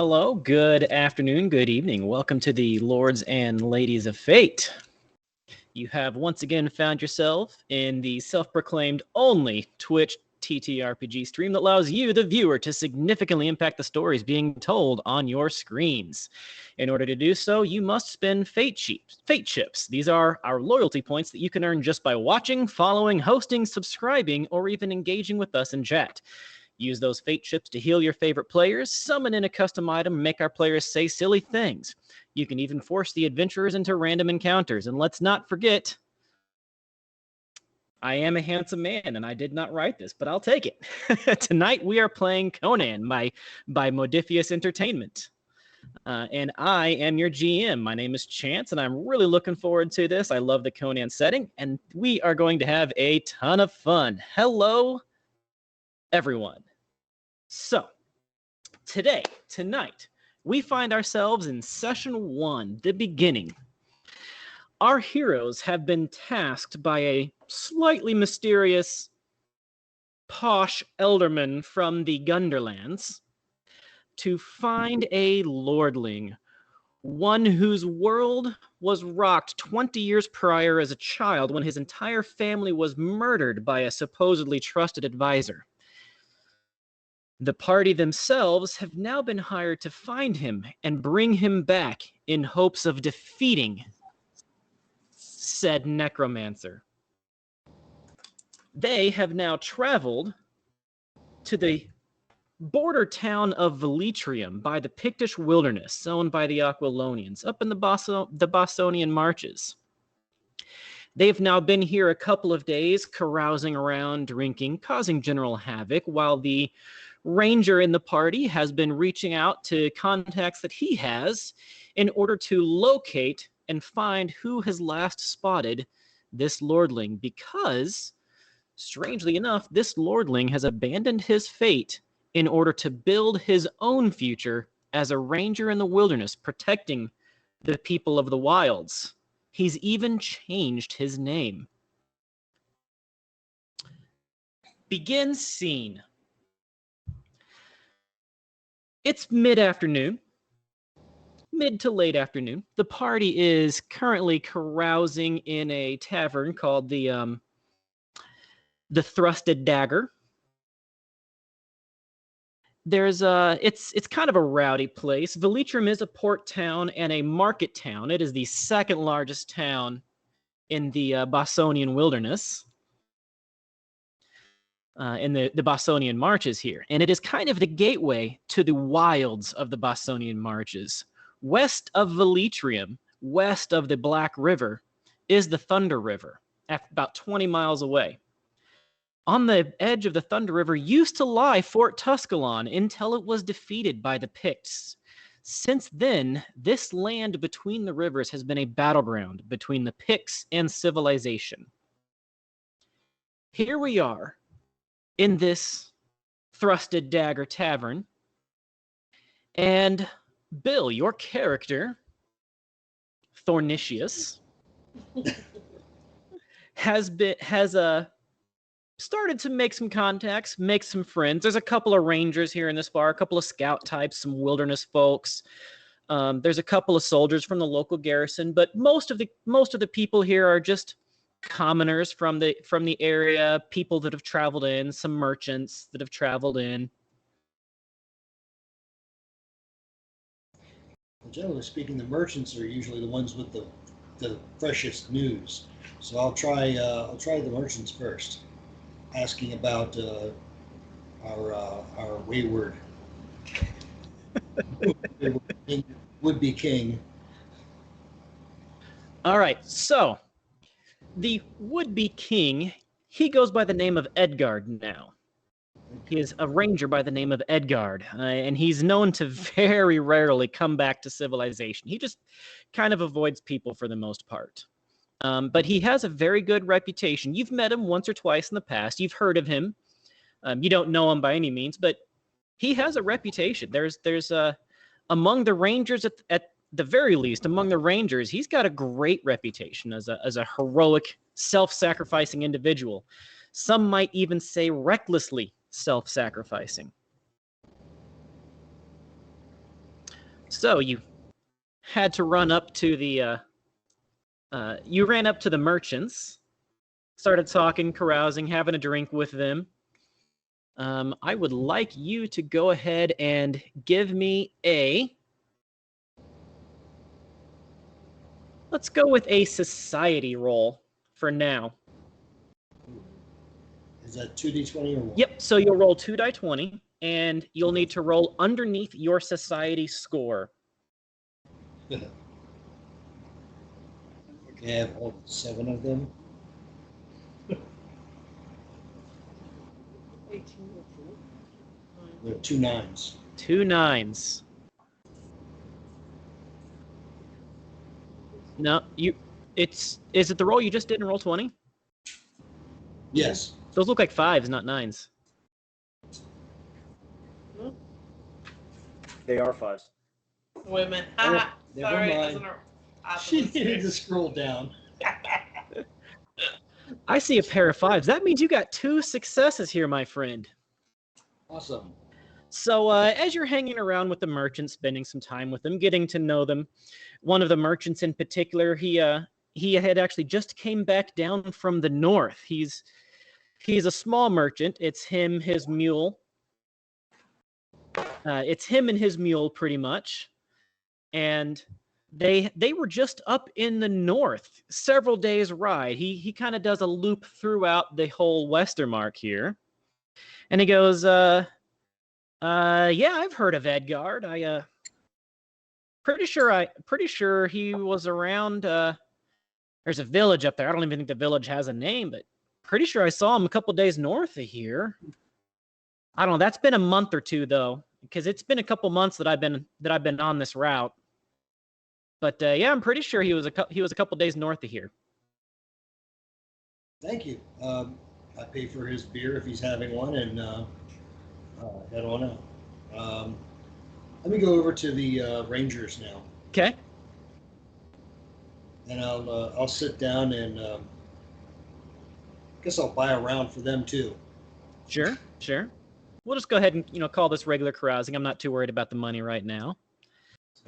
Hello, good afternoon, good evening. Welcome to the Lords and Ladies of Fate. You have once again found yourself in the self-proclaimed only Twitch TTRPG stream that allows you, the viewer, to significantly impact the stories being told on your screens. In order to do so, you must spend Fate chips. These are our loyalty points that you can earn just by watching, following, hosting, subscribing, or even engaging with us in chat. Use those Fate chips to heal your favorite players, summon in a custom item, make our players say silly things. You can even force the adventurers into random encounters. And let's not forget, I am a handsome man, and I did not write this, but I'll take it. Tonight we are playing Conan by Modifius Entertainment. And I am your GM. My name is Chance, and I'm really looking forward to this. I love the Conan setting, and we are going to have a ton of fun. Hello, everyone. So, tonight, we find ourselves in Session 1, the beginning. Our heroes have been tasked by a slightly mysterious, posh elderman from the Gunderlands to find a lordling, one whose world was rocked 20 years prior as a child when his entire family was murdered by a supposedly trusted advisor. The party themselves have now been hired to find him and bring him back in hopes of defeating said necromancer. They have now traveled to the border town of Velitrium by the Pictish wilderness, owned by the Aquilonians, up in the Bossonian marches. They've now been here a couple of days, carousing around, drinking, causing general havoc, while the ranger in the party has been reaching out to contacts that he has in order to locate and find who has last spotted this lordling, because, strangely enough, this lordling has abandoned his fate in order to build his own future as a ranger in the wilderness, protecting the people of the wilds. He's even changed his name. Begin scene. It's mid-afternoon, mid to late afternoon. The party is currently carousing in a tavern called the Thrusted Dagger. It's kind of a rowdy place. Velitrium is a port town and a market town. It is the second largest town in the Bossonian wilderness. In the Bossonian marches here. And it is kind of the gateway to the wilds of the Bossonian marches. West of Velitrium, west of the Black River, is the Thunder River, about 20 miles away. On the edge of the Thunder River used to lie Fort Tusculon until it was defeated by the Picts. Since then, this land between the rivers has been a battleground between the Picts and civilization. Here we are, in this Thrusted Dagger Tavern. And Bill, your character, Thornicius, has started to make some contacts, make some friends. There's a couple of rangers here in this bar, a couple of scout types, some wilderness folks. There's a couple of soldiers from the local garrison, but most of the people here are just commoners from the area, people that have traveled in, some merchants that have traveled in. Well, generally speaking, the merchants are usually the ones with the freshest news. So I'll try the merchants first, asking about our wayward would-be king. All right, so the would-be king, he goes by the name of Edgard now. He is a ranger by the name of Edgard, and he's known to very rarely come back to civilization. He just kind of avoids people for the most part. But he has a very good reputation. You've met him once or twice in the past. You've heard of him. You don't know him by any means, but he has a reputation. There's among the rangers at the very least, among the rangers, he's got a great reputation as a heroic, self-sacrificing individual. Some might even say recklessly self-sacrificing. So you had to run up to the you ran up to the merchants, started talking, carousing, having a drink with them. I would like you to go ahead and give me a... Let's go with a society roll for now. Is that 2d20 or what? Yep, so you'll roll 2 die 20, and you'll need to roll underneath your society score. Okay, I have all 7 of them. 18. There are 2 9s. 2 9s. No, is it the roll you just did in roll 20? Yes. Those look like 5s, not 9s. They are 5s. Wait a minute. Oh, never Sorry, mind. as an She needed to scroll down. I see a pair of 5s. That means you got 2 successes here, my friend. Awesome. So as you're hanging around with the merchants, spending some time with them, getting to know them, one of the merchants in particular, he had actually just came back down from the north. He's a small merchant. It's him, his mule. It's him and his mule, pretty much. And they were just up in the north, several days ride. He kind of does a loop throughout the whole Westermark here. And he goes, yeah, I've heard of Edgard. Pretty sure he was around. There's a village up there. I don't even think the village has a name, but pretty sure I saw him a couple days north of here. I don't know. That's been a month or two though, because it's been a couple months that I've been on this route. But yeah, I'm pretty sure he was a couple days north of here. Thank you. I pay for his beer if he's having one, and head on out. Let me go over to the Rangers now, Okay. and I'll sit down and guess I'll buy a round for them too. Sure. We'll just go ahead and call this regular carousing. I'm not too worried about the money right now.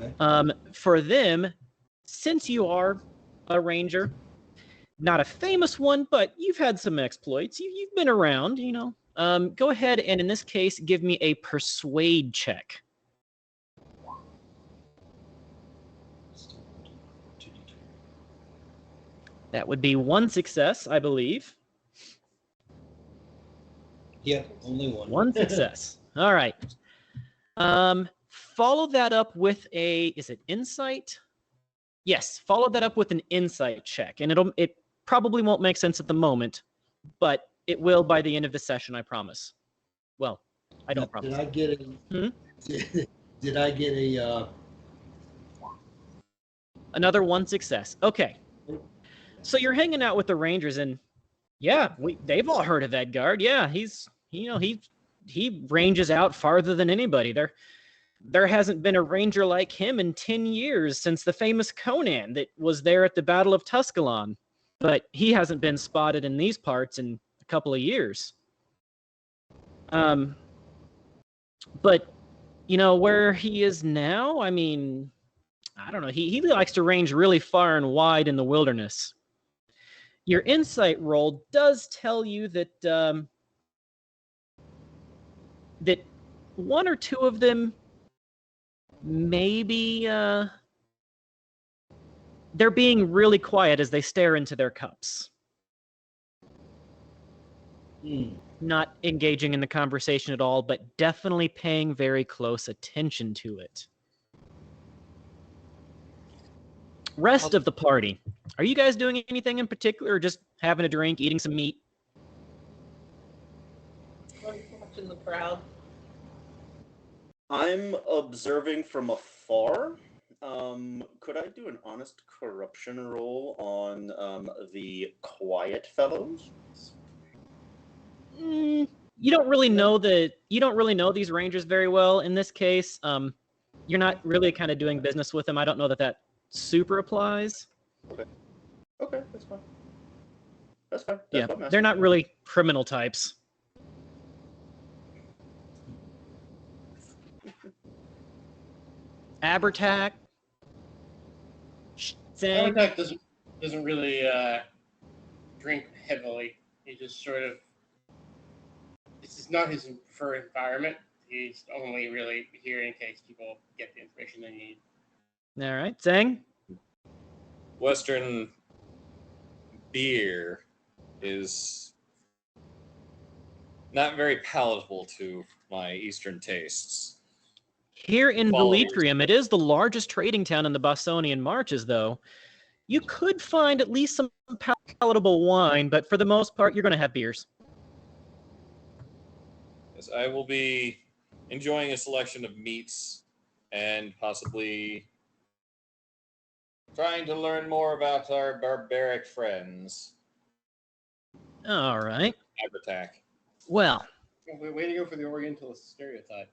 Okay. For them, since you are a ranger, not a famous one, but you've had some exploits. You've been around, go ahead and in this case, give me a persuade check. That would be 1 success, I believe. Yeah, only one. 1 success. All right. Follow that up with is it insight? Yes, follow that up with an insight check. And it probably won't make sense at the moment, but it will by the end of the session, I promise. Well, I don't promise. Did I get a? Did I get a? Another 1 success. Okay. So you're hanging out with the Rangers, and yeah, they've all heard of Edgard. Yeah, he ranges out farther than anybody. There hasn't been a ranger like him in 10 years since the famous Conan that was there at the Battle of Tusculon. But he hasn't been spotted in these parts in a couple of years. But, where he is now, I mean, I don't know. He likes to range really far and wide in the wilderness. Your insight roll does tell you that that 1 or 2 of them maybe they're being really quiet as they stare into their cups. Not engaging in the conversation at all, but definitely paying very close attention to it. Rest of the party. Are you guys doing anything in particular, or just having a drink, eating some meat? Watching the crowd. I'm observing from afar. Could I do an honest corruption roll on the quiet fellows? You don't really know these rangers very well in this case. You're not really kind of doing business with them. I don't know that super applies. Okay, that's fine. That's fine. Yeah, they're not really criminal types. Abertac, Zang. Habitat doesn't really drink heavily. He just sort of. This is not his preferred environment. He's only really here in case people get the information they need. All right, Zang. Western beer is not very palatable to my Eastern tastes. Here in Quality. Velitrium, it is the largest trading town in the Bosonian Marches, though. You could find at least some palatable wine, but for the most part, you're going to have beers. Yes, I will be enjoying a selection of meats and possibly trying to learn more about our barbaric friends. All right. Abertac. Well, Way to go for the Orientalist stereotype.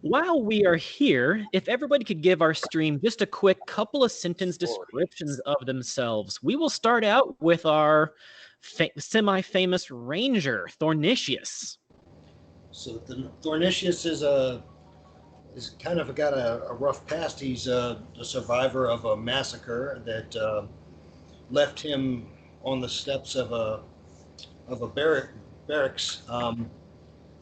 while we are here, if everybody could give our stream just a quick couple of sentence descriptions of themselves. We will start out with our semi-famous ranger, Thornicius. So the Thornicius is kind of got a rough past. He's a survivor of a massacre that left him on the steps of a barracks,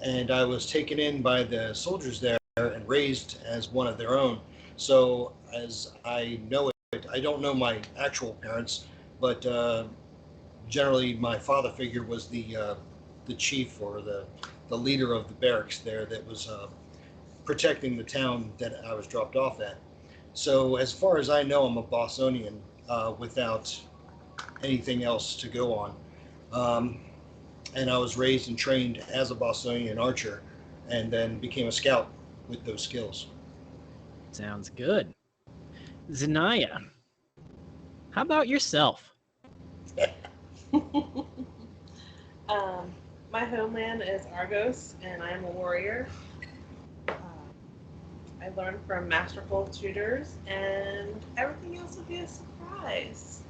and I was taken in by the soldiers there and raised as one of their own. So as I know it, I don't know my actual parents, but generally my father figure was the chief or the leader of the barracks there that was protecting the town that I was dropped off at. So as far as I know, I'm a Bosonian without anything else to go on. And I was raised and trained as a Bosonian archer and then became a scout with those skills. Sounds good. Zanaya, how about yourself? My homeland is Argos, and I am a warrior. I learned from masterful tutors, and everything else will be a surprise.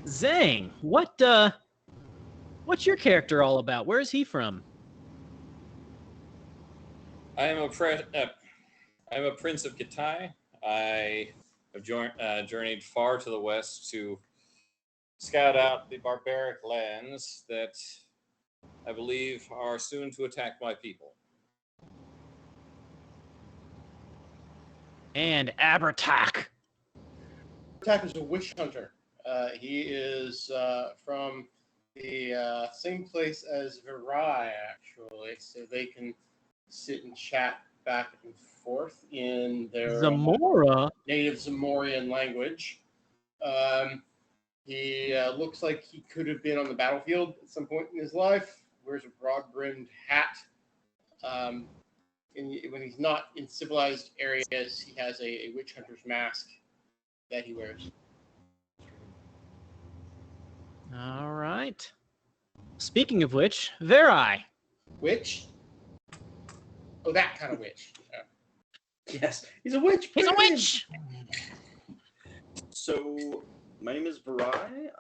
Zang, what's your character all about? Where is he from? I am a prince of Kitai. I have journeyed far to the west to scout out the barbaric lands that I believe are soon to attack my people. And Abertac. Attack is a witch hunter. He is from the same place as Virai, actually, so they can sit and chat back and forth in their Zamora? native Zamorian language. He looks like he could have been on the battlefield at some point in his life. Wears a broad-brimmed hat. When he's not in civilized areas, he has a witch hunter's mask that he wears. All right. Speaking of which, Verai. Witch? Oh, that kind of witch. Yes, he's a witch. He's a period. witch! So, my name is Virai.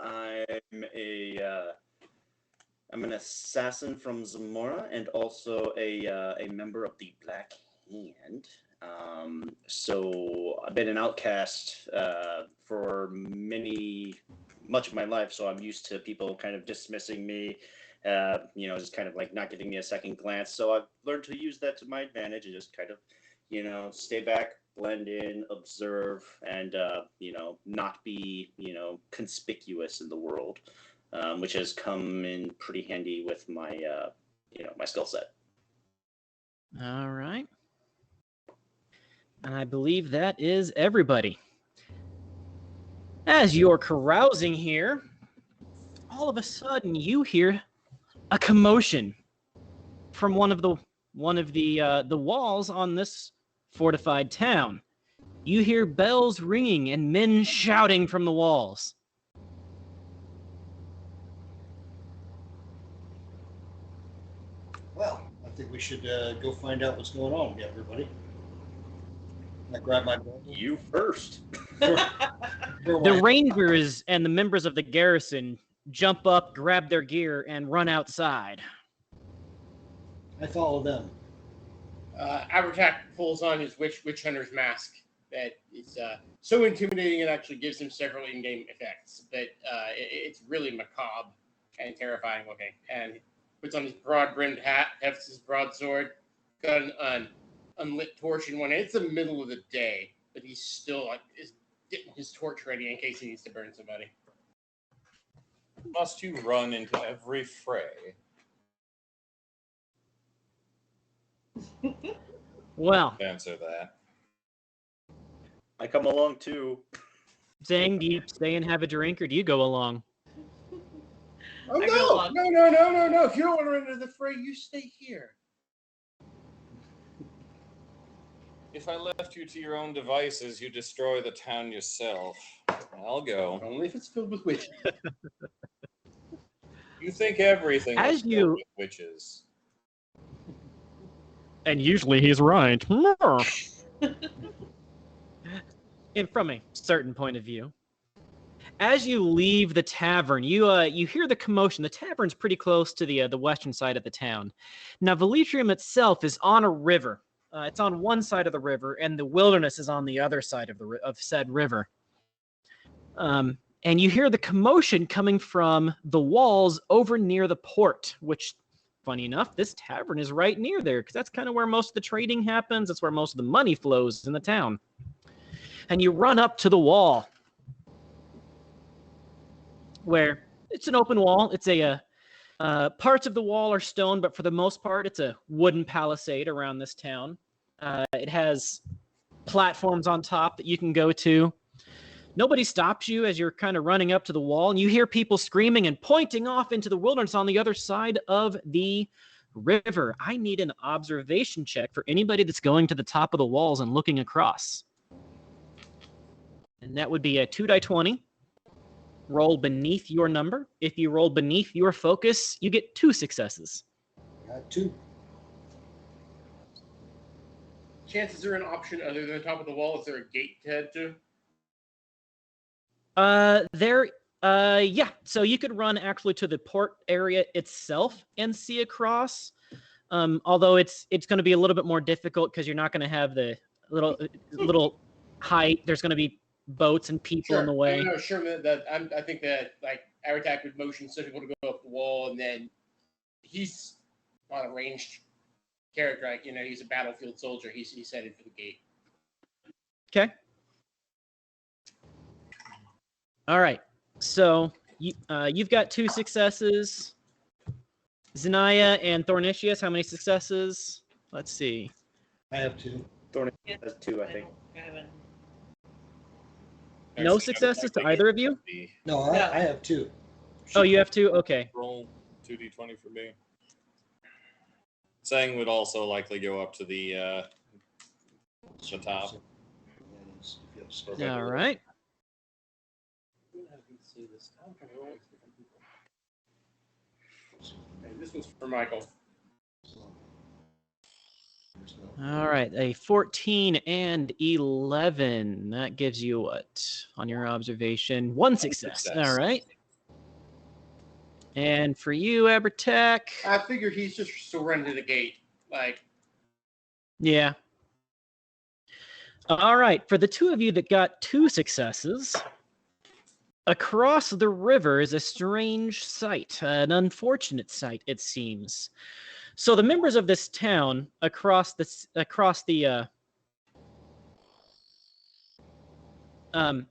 I'm an assassin from Zamora and also a member of the Black Hand. So I've been an outcast for much of my life, so I'm used to people kind of dismissing me, just kind of like not giving me a second glance. So I've learned to use that to my advantage and just kind of, stay back, blend in, observe, and, not be, conspicuous in the world, which has come in pretty handy with my, my skill set. All right. And I believe that is everybody. As you're carousing here, all of a sudden you hear a commotion from one of the walls on this fortified town. You hear bells ringing and men shouting from the walls. Well, I think we should go find out what's going on, everybody. I grab my bow. You first. The rangers and the members of the garrison jump up, grab their gear, and run outside. I follow them. Abertac pulls on his witch hunter's mask that is so intimidating it actually gives him several in-game effects. But it's really macabre and terrifying looking. And puts on his broad-brimmed hat, hefts his broadsword, got an unlit torch in one hand. It's the middle of the day, but he's still is getting his torch ready in case he needs to burn somebody. Must you run into every fray? Well, Answer that. I come along too. Zang, do you stay and have a drink, or do you go along? Oh I go along. no! If you don't want to run into the fray, you stay here. If I left you to your own devices, you destroy the town yourself. I'll go. Only if it's filled with witches. You think everything As is filled you- with witches. And usually he's right. And from a certain point of view. As you leave the tavern, you hear the commotion. The tavern's pretty close to the western side of the town. Now, Velitrium itself is on a river. It's on one side of the river, and the wilderness is on the other side of said river. And you hear the commotion coming from the walls over near the port, which, funny enough, this tavern is right near there, because that's kind of where most of the trading happens. That's where most of the money flows in the town. And you run up to the wall, where it's an open wall. It's parts of the wall are stone, but for the most part, it's a wooden palisade around this town. It has platforms on top that you can go to. Nobody stops you as you're kind of running up to the wall, and you hear people screaming and pointing off into the wilderness on the other side of the river. I need an observation check for anybody that's going to the top of the walls and looking across. And that would be a 2d20. Roll beneath your number. If you roll beneath your focus, you get 2 successes. Got 2. Chances are an option other than the top of the wall. Is there a gate to head to? Yeah. So you could run actually to the port area itself and see across. Although it's going to be a little bit more difficult because you're not going to have the little height. There's going to be boats and people in the way. No, sure. I think that Aratak would motion some people to go up the wall, and then he's not a ranged character. He's a battlefield soldier. He's headed for the gate. Okay. All right. So you've got 2 successes. Zanaya and Thornicius, how many successes? Let's see. I have 2. That's 2, I think. No successes to either of you? No, I have 2. Oh, you have 2? Okay. Roll 2d20 for me. Sang would also likely go up to the top. All right. This one's for Michael. All right. A 14 and 11. That gives you what on your observation? 1 success. All right. And for you, Abertac. I figure he's just still running to the gate. Yeah. All right. For the 2 of you that got 2 successes, across the river is a strange sight, an unfortunate sight, it seems. So the members of this town the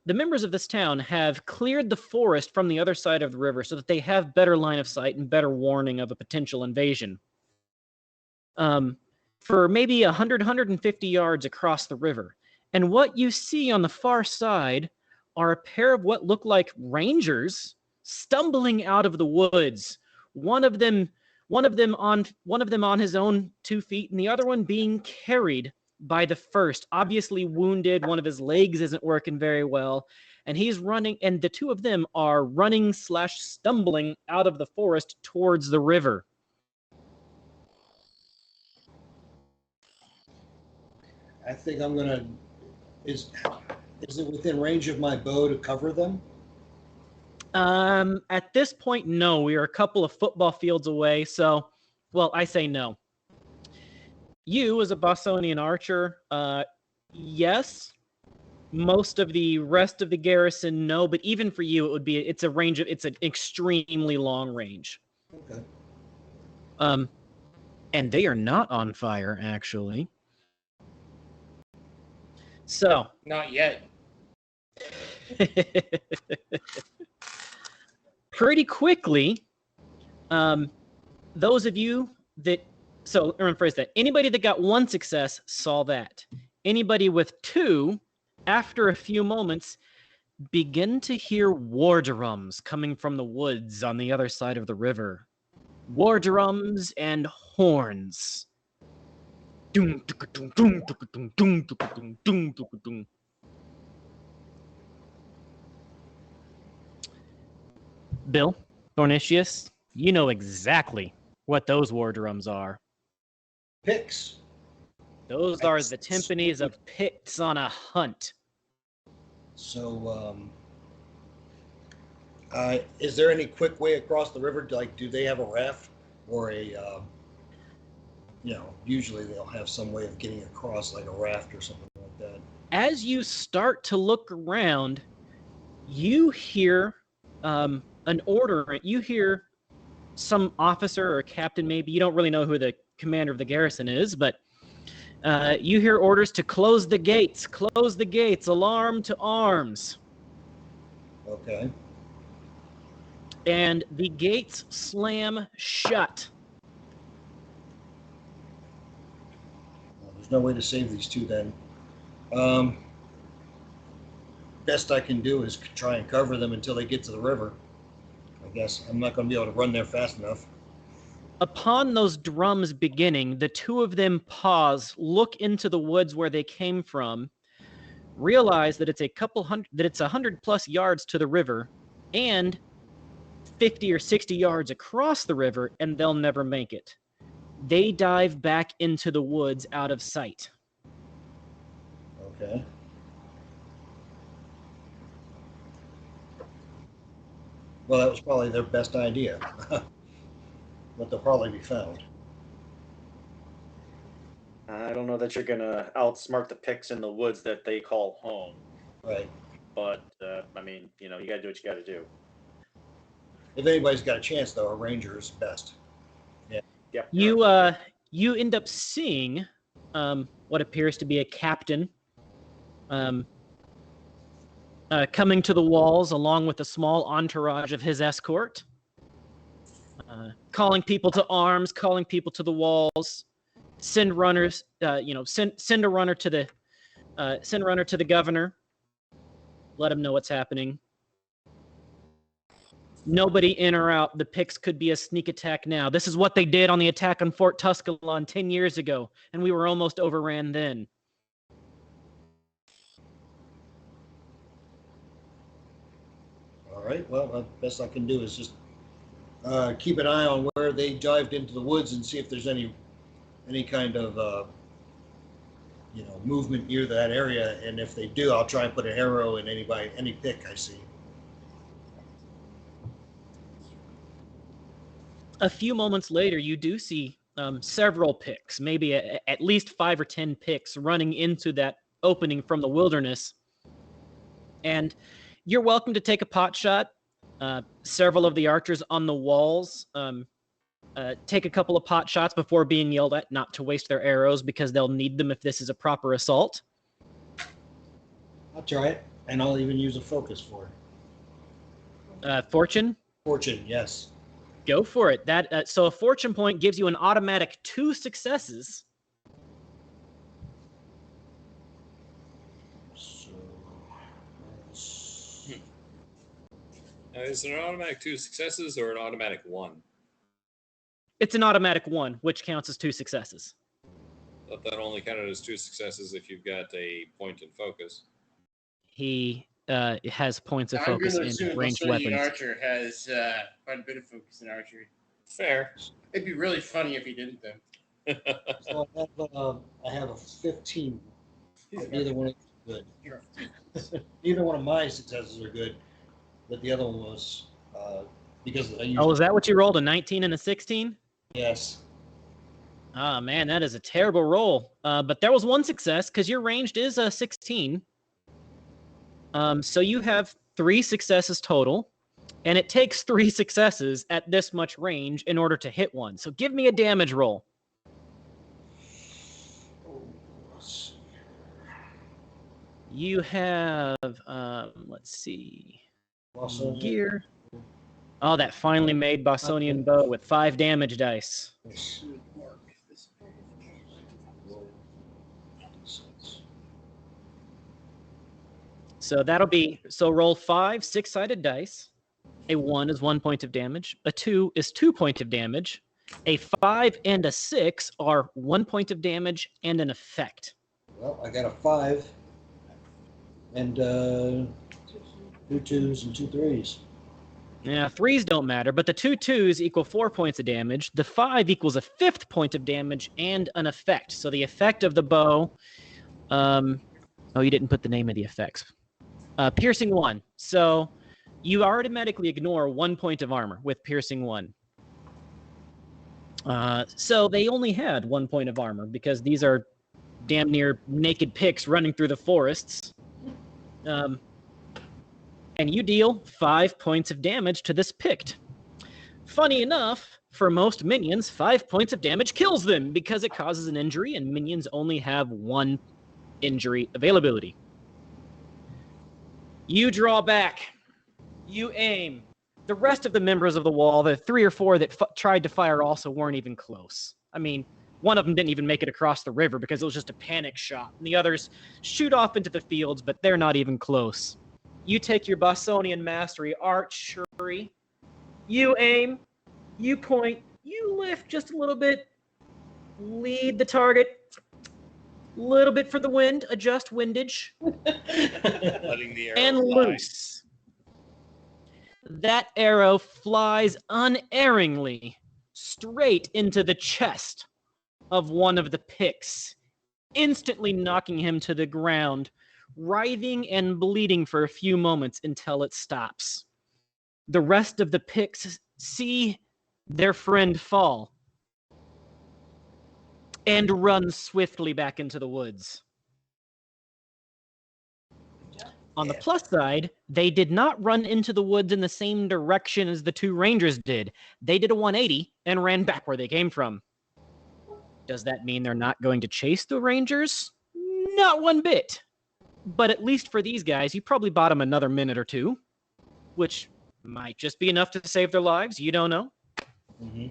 members of this town have cleared the forest from the other side of the river so that they have better line of sight and better warning of a potential invasion. For maybe 150 yards across the river. And what you see on the far side are a pair of what look like rangers stumbling out of the woods. One of them on his own 2 feet, and the other one being carried by the first, obviously wounded. One of his legs isn't working very well, and he's running. And the 2 of them are running / stumbling out of the forest towards the river. I think I'm gonna. Is it within range of my bow to cover them? At this point, no. We are a couple of football fields away, so, well, I say no. You, as a Bostonian archer, yes. Most of the rest of the garrison, no. But even for you, it's an extremely long range. Okay. And they are not on fire, actually. So. Not yet. Pretty quickly, those of you that, so let me rephrase that. Anybody that got 1 success saw that. Anybody with 2, after a few moments, begin to hear war drums coming from the woods on the other side of the river. War drums and horns. Doom, doom, doom, doom, doom, doom, doom, doom. Bill, Thornicius, you know exactly what those war drums are. Picks. Those are the timpanis of Picts on a hunt. So, is there any quick way across the river? Like, do they have a raft or a, usually they'll have some way of getting across, like a raft or something like that. As you start to look around, you hear an order. You hear some officer or captain, maybe. You don't really know who the commander of the garrison is, but you hear orders to close the gates, alarm to arms. Okay. And the gates slam shut. Well, there's no way to save these 2 then. Best I can do is try and cover them until they get to the river. I guess I'm not going to be able to run there fast enough. Upon those drums beginning, the 2 of them pause, look into the woods where they came from, realize that it's 100+ yards to the river, and 50 or 60 yards across the river, and they'll never make it. They dive back into the woods out of sight. Okay. Well, that was probably their best idea. But they'll probably be found. I don't know that you're gonna outsmart the Picts in the woods that they call home. Right. But I mean, you gotta do what you gotta do. If anybody's got a chance, though, a ranger is best. Yep. You end up seeing what appears to be a captain coming to the walls along with a small entourage of his escort, calling people to arms, calling people to the walls. Send runners. Send a runner to the governor. Let him know what's happening. Nobody in or out. The Picts could be a sneak attack now. This is what they did on the attack on Fort Tusculum 10 years ago, and we were almost overran then. All right. Well, the best I can do is just keep an eye on where they dived into the woods and see if there's any kind of movement near that area. And if they do, I'll try and put an arrow in any pick I see. A few moments later, you do see several Picts, maybe at least 5 or 10 Picts running into that opening from the wilderness. And you're welcome to take a pot shot. Several of the archers on the walls take a couple of pot shots before being yelled at not to waste their arrows because they'll need them if this is a proper assault. I'll try it, and I'll even use a focus for it. Fortune? Fortune, yes. Go for it. So a fortune point gives you an automatic 2 successes. Now, is it an automatic 2 successes or an automatic 1? It's an automatic 1, which counts as 2 successes. Thought that only counted as 2 successes if you've got a point in focus. He has points of focus in ranged weapons. Archer has quite a bit of focus in archery. Fair. It'd be really funny if he didn't, then. So I have a 15. Neither one is good. Neither one of my successes are good, but the other one was because I used. Oh, is that what you rolled? A 19 and a 16? Yes. Ah, man, that is a terrible roll. But there was one success because your ranged is a 16. So you have 3 successes total, and it takes 3 successes at this much range in order to hit one. So give me a damage roll. You have, let's see, Also, gear. Oh, that finely made Bosonian bow with 5 damage dice. So that'll be, so roll 5 6-sided dice. A 1 is 1 point of damage. A 2 is 2 points of damage. A 5 and a 6 are 1 point of damage and an effect. well, I got a 5 and 2 2s and 2 3s. Yeah, 3s don't matter, but the 2 2s equal 4 points of damage. The 5 equals a 5th point of damage and an effect. So the effect of the bow, oh, you didn't put the name of the effects. Piercing 1. So you automatically ignore 1 point of armor with piercing 1. So they only had 1 point of armor because these are damn near naked picks running through the forests. And you deal 5 points of damage to this pict. Funny enough, for most minions, 5 points of damage kills them because it causes an injury, and minions only have 1 injury availability. You draw back. You aim. The rest of the members of the wall, the 3 or 4 that tried to fire also weren't even close. I mean, one of them didn't even make it across the river because it was just a panic shot. And the others shoot off into the fields, but they're not even close. You take your Bosonian mastery, archery. You aim. You point. You lift just a little bit. Lead the target. Little bit for the wind. Adjust windage. Letting the arrow And fly. loose. That arrow flies unerringly straight into the chest of one of the picks, instantly knocking him to the ground, writhing and bleeding for a few moments until it stops. The rest of the picks see their friend fall and run swiftly back into the woods. On the plus side, they did not run into the woods in the same direction as the 2 rangers did. They did a 180 and ran back where they came from. Does that mean they're not going to chase the rangers? Not one bit. But at least for these guys, you probably bought them another minute or 2, which might just be enough to save their lives. You don't know. Mm-hmm.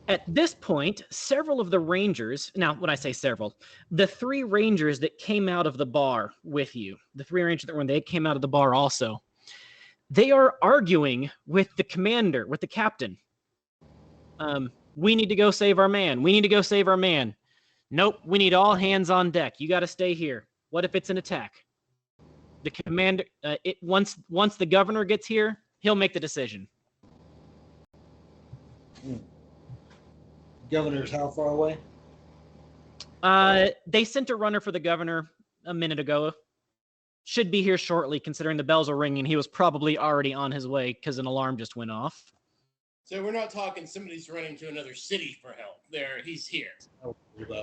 At this point, several of the rangers, now when I say several, the 3 rangers that came out of the bar with you, the 3 rangers that when they came out of the bar also, they are arguing with the commander, with the captain. We need to go save our man. We need to go save our man. Nope, we need all hands on deck. You got to stay here. What if it's an attack? The commander, once the governor gets here, he'll make the decision. Governor's how far away? They sent a runner for the governor a minute ago. Should be here shortly, considering the bells are ringing. He was probably already on his way because an alarm just went off. So we're not talking somebody's running to another city for help. He's here.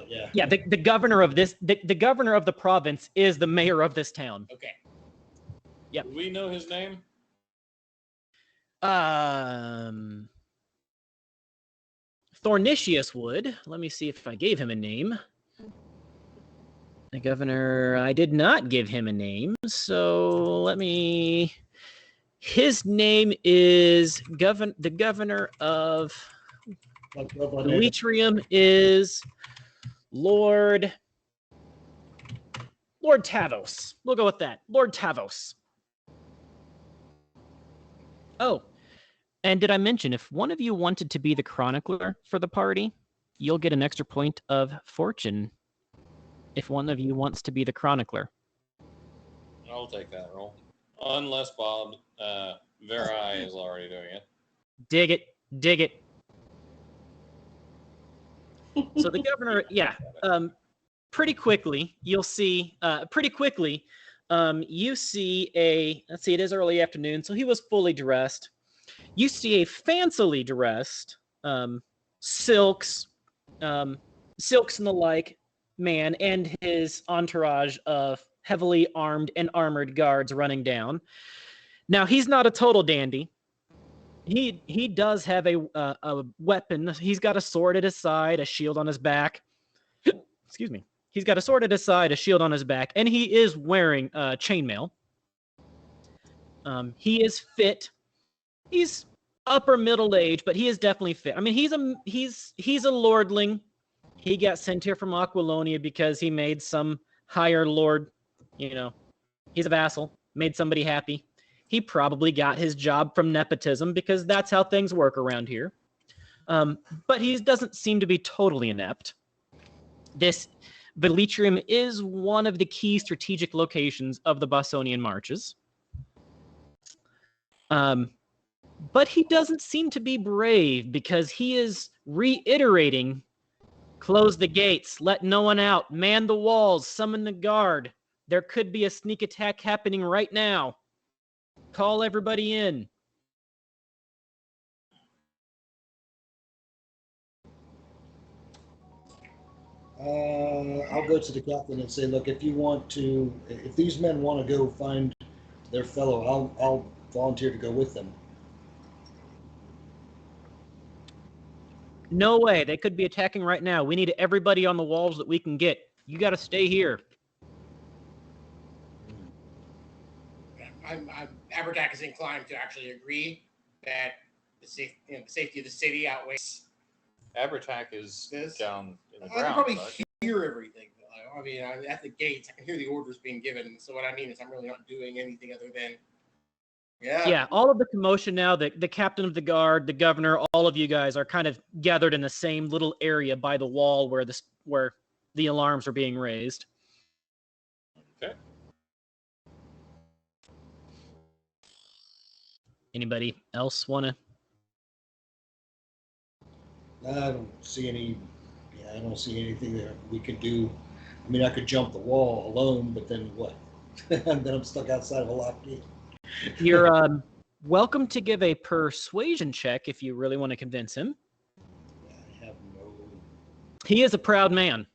Yeah. Yeah, the governor of this, the governor of the province is the mayor of this town. Okay. Yep. Do we know his name? Thornicius would. Let me see if I gave him a name. The governor, I did not give him a name, so let me... His name is the governor of Elytrium is Lord Tavos. We'll go with that. Lord Tavos. Oh, and did I mention if one of you wanted to be the chronicler for the party, you'll get an extra point of fortune if one of you wants to be the chronicler. I'll take that role. Unless Bob Verai is already doing it. Dig it. So the governor, yeah, pretty quickly, you'll see, you see let's see, it is early afternoon, so he was fully dressed. You see a fancily dressed, silks and the like man and his entourage of heavily armed and armored guards running down. Now, he's not a total dandy. He does have a weapon. He's got a sword at his side, a shield on his back. Excuse me. He's got a sword at his side, a shield on his back, and he is wearing chainmail. He is fit. He's upper middle age, but he is definitely fit. I mean, he's a lordling. He got sent here from Aquilonia because he made some higher lord, he's a vassal, made somebody happy. He probably got his job from nepotism because that's how things work around here. But he doesn't seem to be totally inept. This Velitrium is one of the key strategic locations of the Bossonian marches. But he doesn't seem to be brave because he is reiterating, close the gates, let no one out, man the walls, summon the guard. There could be a sneak attack happening right now. Call everybody in. I'll go to the captain and say, look, if these men want to go find their fellow, I'll volunteer to go with them. No way. They could be attacking right now. We need everybody on the walls that we can get. You got to stay here. Aberdac is inclined to actually agree that the safety of the city outweighs. Abertac is down in the I ground. can probably but... hear everything. I mean, I'm at the gates. I can hear the orders being given. So what I mean is I'm really not doing anything other than, Yeah, all of the commotion now, the captain of the guard, the governor, all of you guys are kind of gathered in the same little area by the wall where the alarms are being raised. Okay. Anybody else want to? I don't see anything that we could do. I mean, I could jump the wall alone, but then what? Then I'm stuck outside of a locked gate. You're welcome to give a persuasion check if you really want to convince him. I have no. He is a proud man.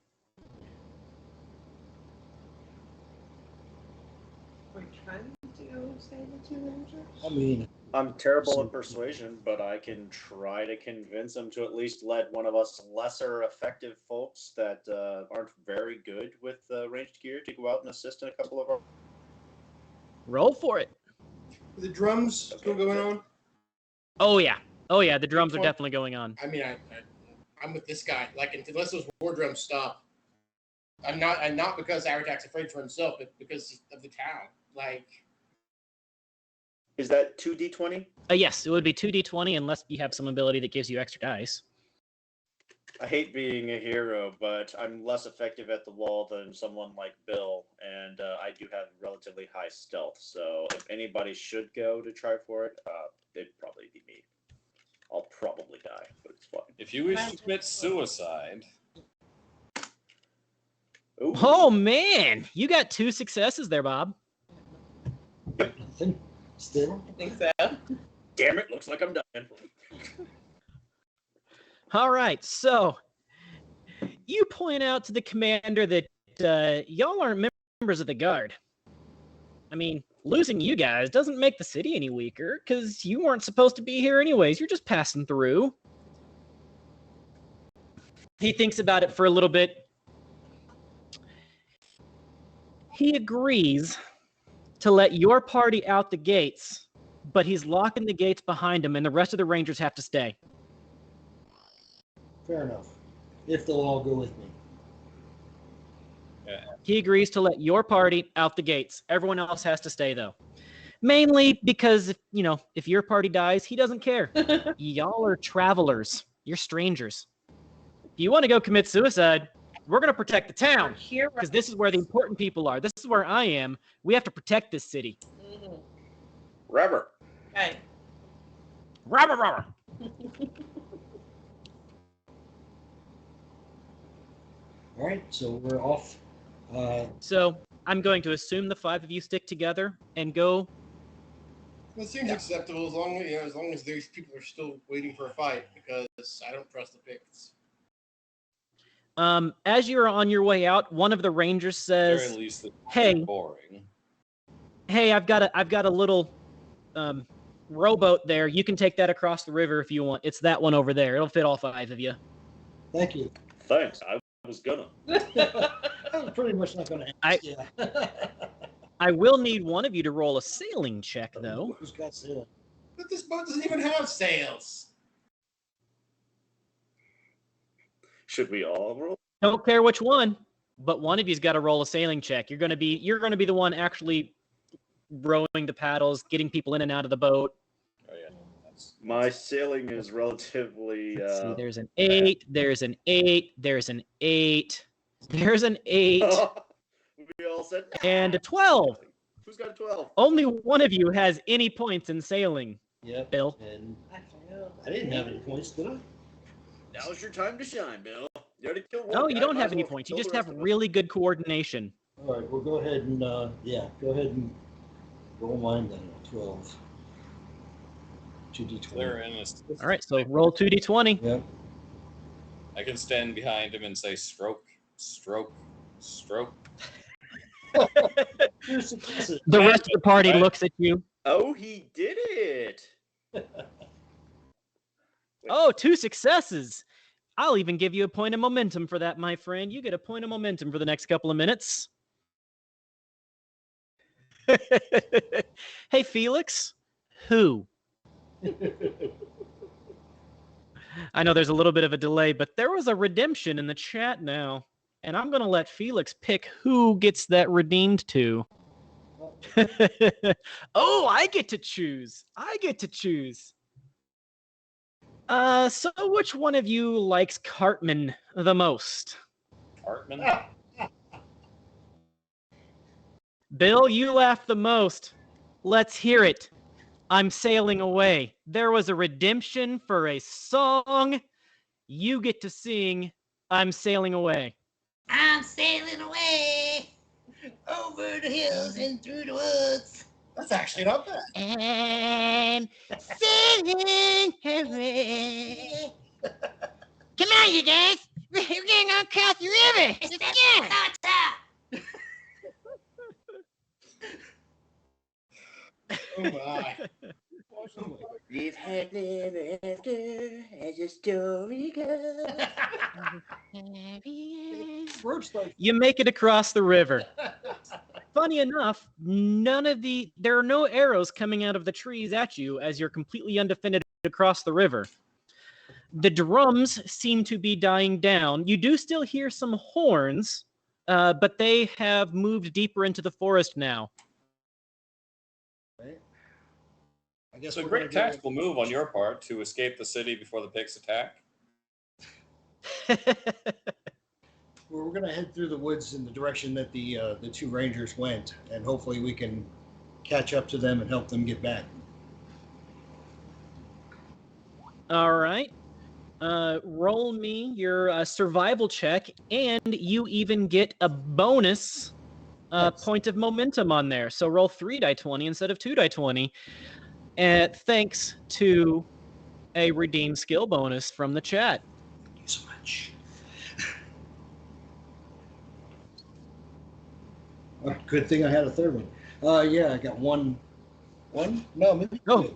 We're trying to save the two Rangers. I mean, I'm terrible at persuasion, but I can try to convince him to at least let one of us lesser effective folks that aren't very good with ranged gear to go out and assist in a couple of our. Roll for it. the drums still going on? Oh yeah, the drums are definitely going on. I mean, I'm with this guy. Like, unless those war drums stop, I'm not because Aradac's afraid for himself, but because of the town. Like, Is that 2d20? Yes, it would be 2d20 unless you have some ability that gives you extra dice. I hate being a hero, but I'm less effective at the wall than someone like Bill, and I do have relatively high stealth. So if anybody should go to try for it, it'd probably be me. I'll probably die, but it's fine. If you wish to commit suicide. Ooh. Oh man, you got 2 successes there, Bob. Nothing. Still. I think so. Damn it, looks like I'm done. All right, so you point out to the commander that y'all aren't members of the guard. I mean, losing you guys doesn't make the city any weaker, because you weren't supposed to be here anyways. You're just passing through. He thinks about it for a little bit. He agrees to let your party out the gates, but he's locking the gates behind him, and the rest of the Rangers have to stay. Fair enough. If they'll all go with me. He agrees to let your party out the gates. Everyone else has to stay, though. Mainly because, if your party dies, he doesn't care. Y'all are travelers. You're strangers. If you want to go commit suicide, we're going to protect the town. Here, Because this is where the important people are. This is where I am. We have to protect this city. mm-hmm. Rubber. Okay. Rubber. All right, so we're off. So I'm going to assume the 5 of you stick together and go It seems acceptable as long as these people are still waiting for a fight, because I don't trust the Picts. As you're on your way out, one of the rangers says, Very least, it's "Hey, boring. I've got a little rowboat there. You can take that across the river if you want. It's that one over there. It'll fit all 5 of you." Thank you. Thanks. I was gonna. I was pretty much not going to ask. Yeah. I will need one of you to roll a sailing check, though. Who's got sailing? But this boat doesn't even have sails. Should we all roll? Don't care which one, but one of you's got to roll a sailing check. You're gonna be the one actually rowing the paddles, getting people in and out of the boat. Oh yeah. My sailing is relatively. Let's see, there's an 8, there's an 8, there's an 8, there's an 8, we all said. and a 12. Who's got a 12? Only one of you has any points in sailing. Yep. Bill. And I didn't have any points, did I? Now's your time to shine, Bill. You already killed one. No, guy, you don't might have as any well points. You kill just the have rest of us. really good coordination. All right, we'll go ahead and go ahead and roll mine then. 12. 2d20. They're in a. All right, so roll 2d20. Yep. I can stand behind him and say, "Stroke, stroke, stroke." Two successes. The rest of the party Right. looks at you. Oh, he did it. Oh, 2 successes. I'll even give you a point of momentum for that, my friend. You get a point of momentum for the next couple of minutes. Hey, Felix. Who? I know there's a little bit of a delay, but there was a redemption in the chat now. And I'm going to let Felix pick who gets that redeemed to. Oh, I get to choose. I get to choose. So which one of you likes Cartman the most? Hartman. Bill, you laugh the most. Let's hear it. I'm sailing away. There was a redemption for a song. You get to sing I'm sailing away. I'm sailing away over the hills and through the woods. That's actually not bad. And sailing away. Come on, you guys. We're going to cross the river. It's the Oh my. We've had never after as a story goes. Roach starts. You make it across the river. Funny enough, there are no arrows coming out of the trees at you as you're completely undefended across the river. The drums seem to be dying down. You do still hear some horns, but they have moved deeper into the forest now. Right. I guess It's a we're great gonna go- tactical move on your part to escape the city before the Picts attack. We're going to head through the woods in the direction that the 2 rangers went, and hopefully we can catch up to them and help them get back. All right. Roll me your survival check, and you even get a bonus Nice. point of momentum on there. So roll 3 die 20 instead of 2 die 20. Thanks to a redeemed skill bonus from the chat. Thank you so much. Oh, good thing I had a third one. Yeah, I got one. No, maybe 2. Oh.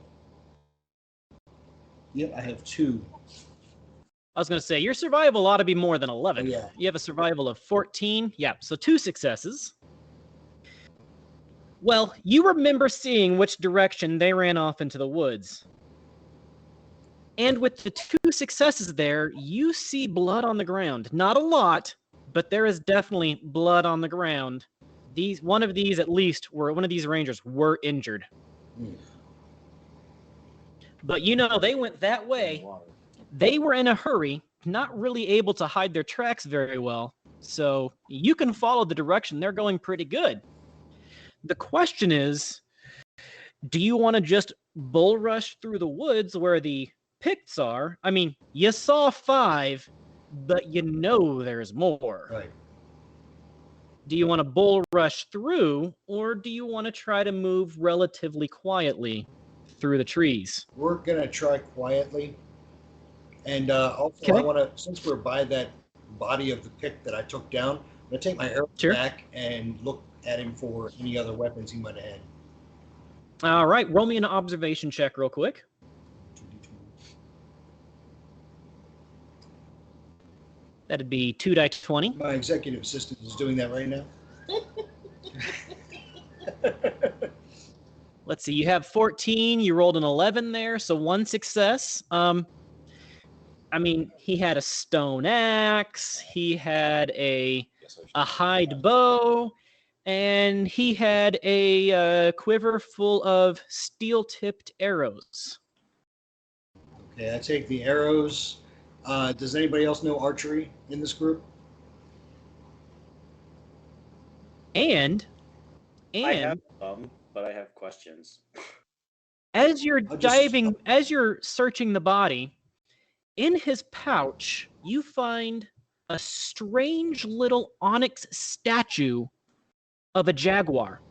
Yep, I have 2. I was going to say, your survival ought to be more than 11. Oh, yeah. You have a survival of 14. Yeah, so 2 successes. Well, you remember seeing which direction they ran off into the woods. And with the 2 successes there, you see blood on the ground. Not a lot, but there is definitely blood on the ground. One of these rangers were injured. Hmm. But they went that way. They were in a hurry, not really able to hide their tracks very well. So you can follow the direction. They're going pretty good. The question is, do you want to just bull rush through the woods where the Picts are? I mean, you saw 5, but there's more. Right. Do you want to bull rush through, or do you want to try to move relatively quietly? through the trees. We're gonna try quietly, and also Okay. I want to, since we're by that body of the pick that I took down, I'm gonna take my arrow Sure. back and look at him for any other weapons he might have had. All right, roll me an observation check real quick. 2d20. That'd be 2 die 20. My executive assistant is doing that right now. Let's see, you have 14, you rolled an 11 there, so 1 success. I mean, he had a stone axe, he had a hide bow, and he had a quiver full of steel-tipped arrows. Okay, I take the arrows. Does anybody else know archery in this group? And I have some, but I have questions. as you're I'll just- diving, as you're searching the body, in his pouch, you find a strange little onyx statue of a jaguar.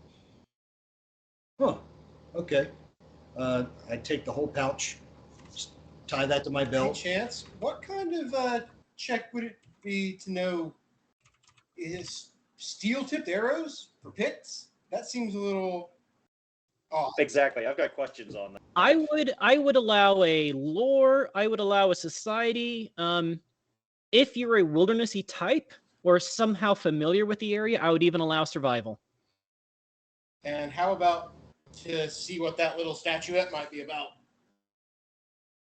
Huh. Okay. I take the whole pouch, tie that to my Hey, belt. Chance, what kind of check would it be to know is steel-tipped arrows for picks? That seems a little odd. Exactly. I've got questions on that. I would allow a lore. I would allow a society. If you're a wildernessy type or somehow familiar with the area, I would even allow survival. And how about to see what that little statuette might be about?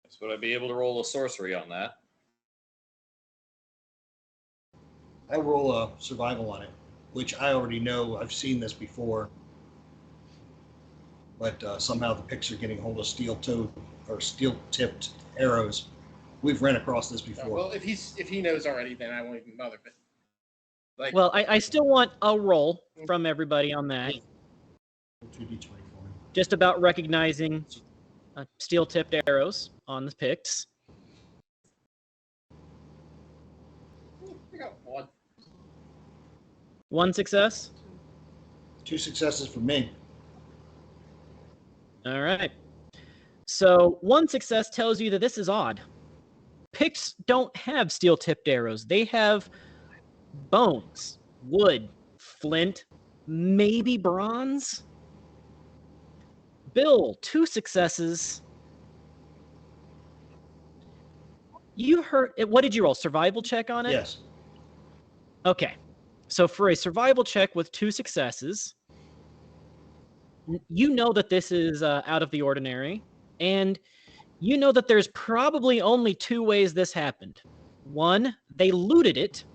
So would I be able to roll a sorcery on that? I roll a survival on it, which I already know. I've seen this before. But somehow the picks are getting hold of steel-tipped arrows. We've ran across this before. Well, if he knows already, then I won't even bother. But like, Well, I still want a roll from everybody on that, 2d20 for me. just about recognizing steel-tipped arrows on the picks. I got one. 1 success. 2 successes for me. All right. So 1 success tells you that this is odd. Picks don't have steel-tipped arrows. They have bones, wood, flint, maybe bronze. Bill, 2 successes. You heard it. What did you roll? Survival check on it? Yes. Okay. So for a survival check with 2 successes, you know that this is out of the ordinary, and you know that there's probably only 2 ways this happened. 1, they looted it,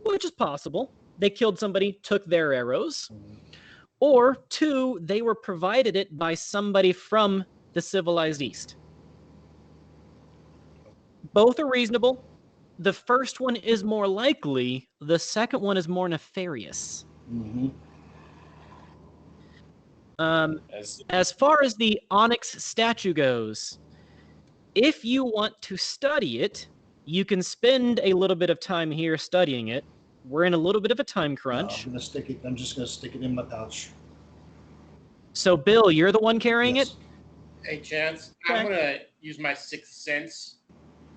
which is possible. They killed somebody, took their arrows. Or 2, they were provided it by somebody from the civilized East. Both are reasonable. The first one is more likely. The second one is more nefarious. Mm-hmm. As far as the onyx statue goes, if you want to study it, you can spend a little bit of time here studying it. We're in a little bit of a time crunch. I'm just gonna stick it in my pouch. So, Bill, you're the one carrying Yes. it? Hey, Chance, Okay. I'm gonna use my sixth sense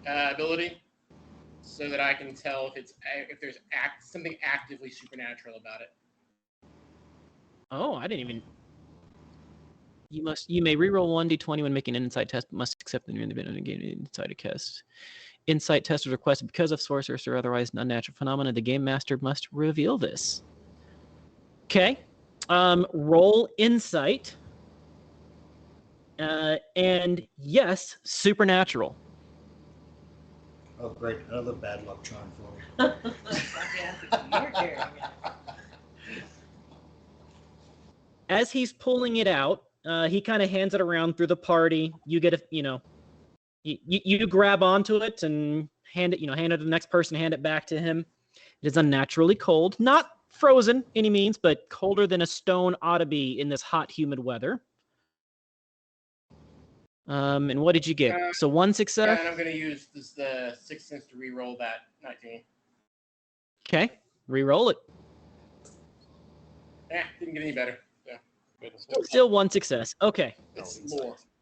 ability so that I can tell if there's something actively supernatural about it. Oh, I didn't even. You may reroll 1d20 when making an insight test, but must accept the new event and gain an insight test. Insight test is requested because of sorcerers or otherwise unnatural phenomena. The game master must reveal this. Okay. Roll insight. And yes, supernatural. Oh, great. Another bad luck charm for me. You're carrying it. As he's pulling it out, he kind of hands it around through the party. You get you grab onto it and hand it to the next person, hand it back to him. It is unnaturally cold, not frozen any means, but colder than a stone ought to be in this hot, humid weather. And what did you get? So 1 success. And I'm gonna use the sixth sense to re-roll that 19. Okay, re-roll it. Didn't get any better. Yeah. Still 1 success. Okay. It's lore.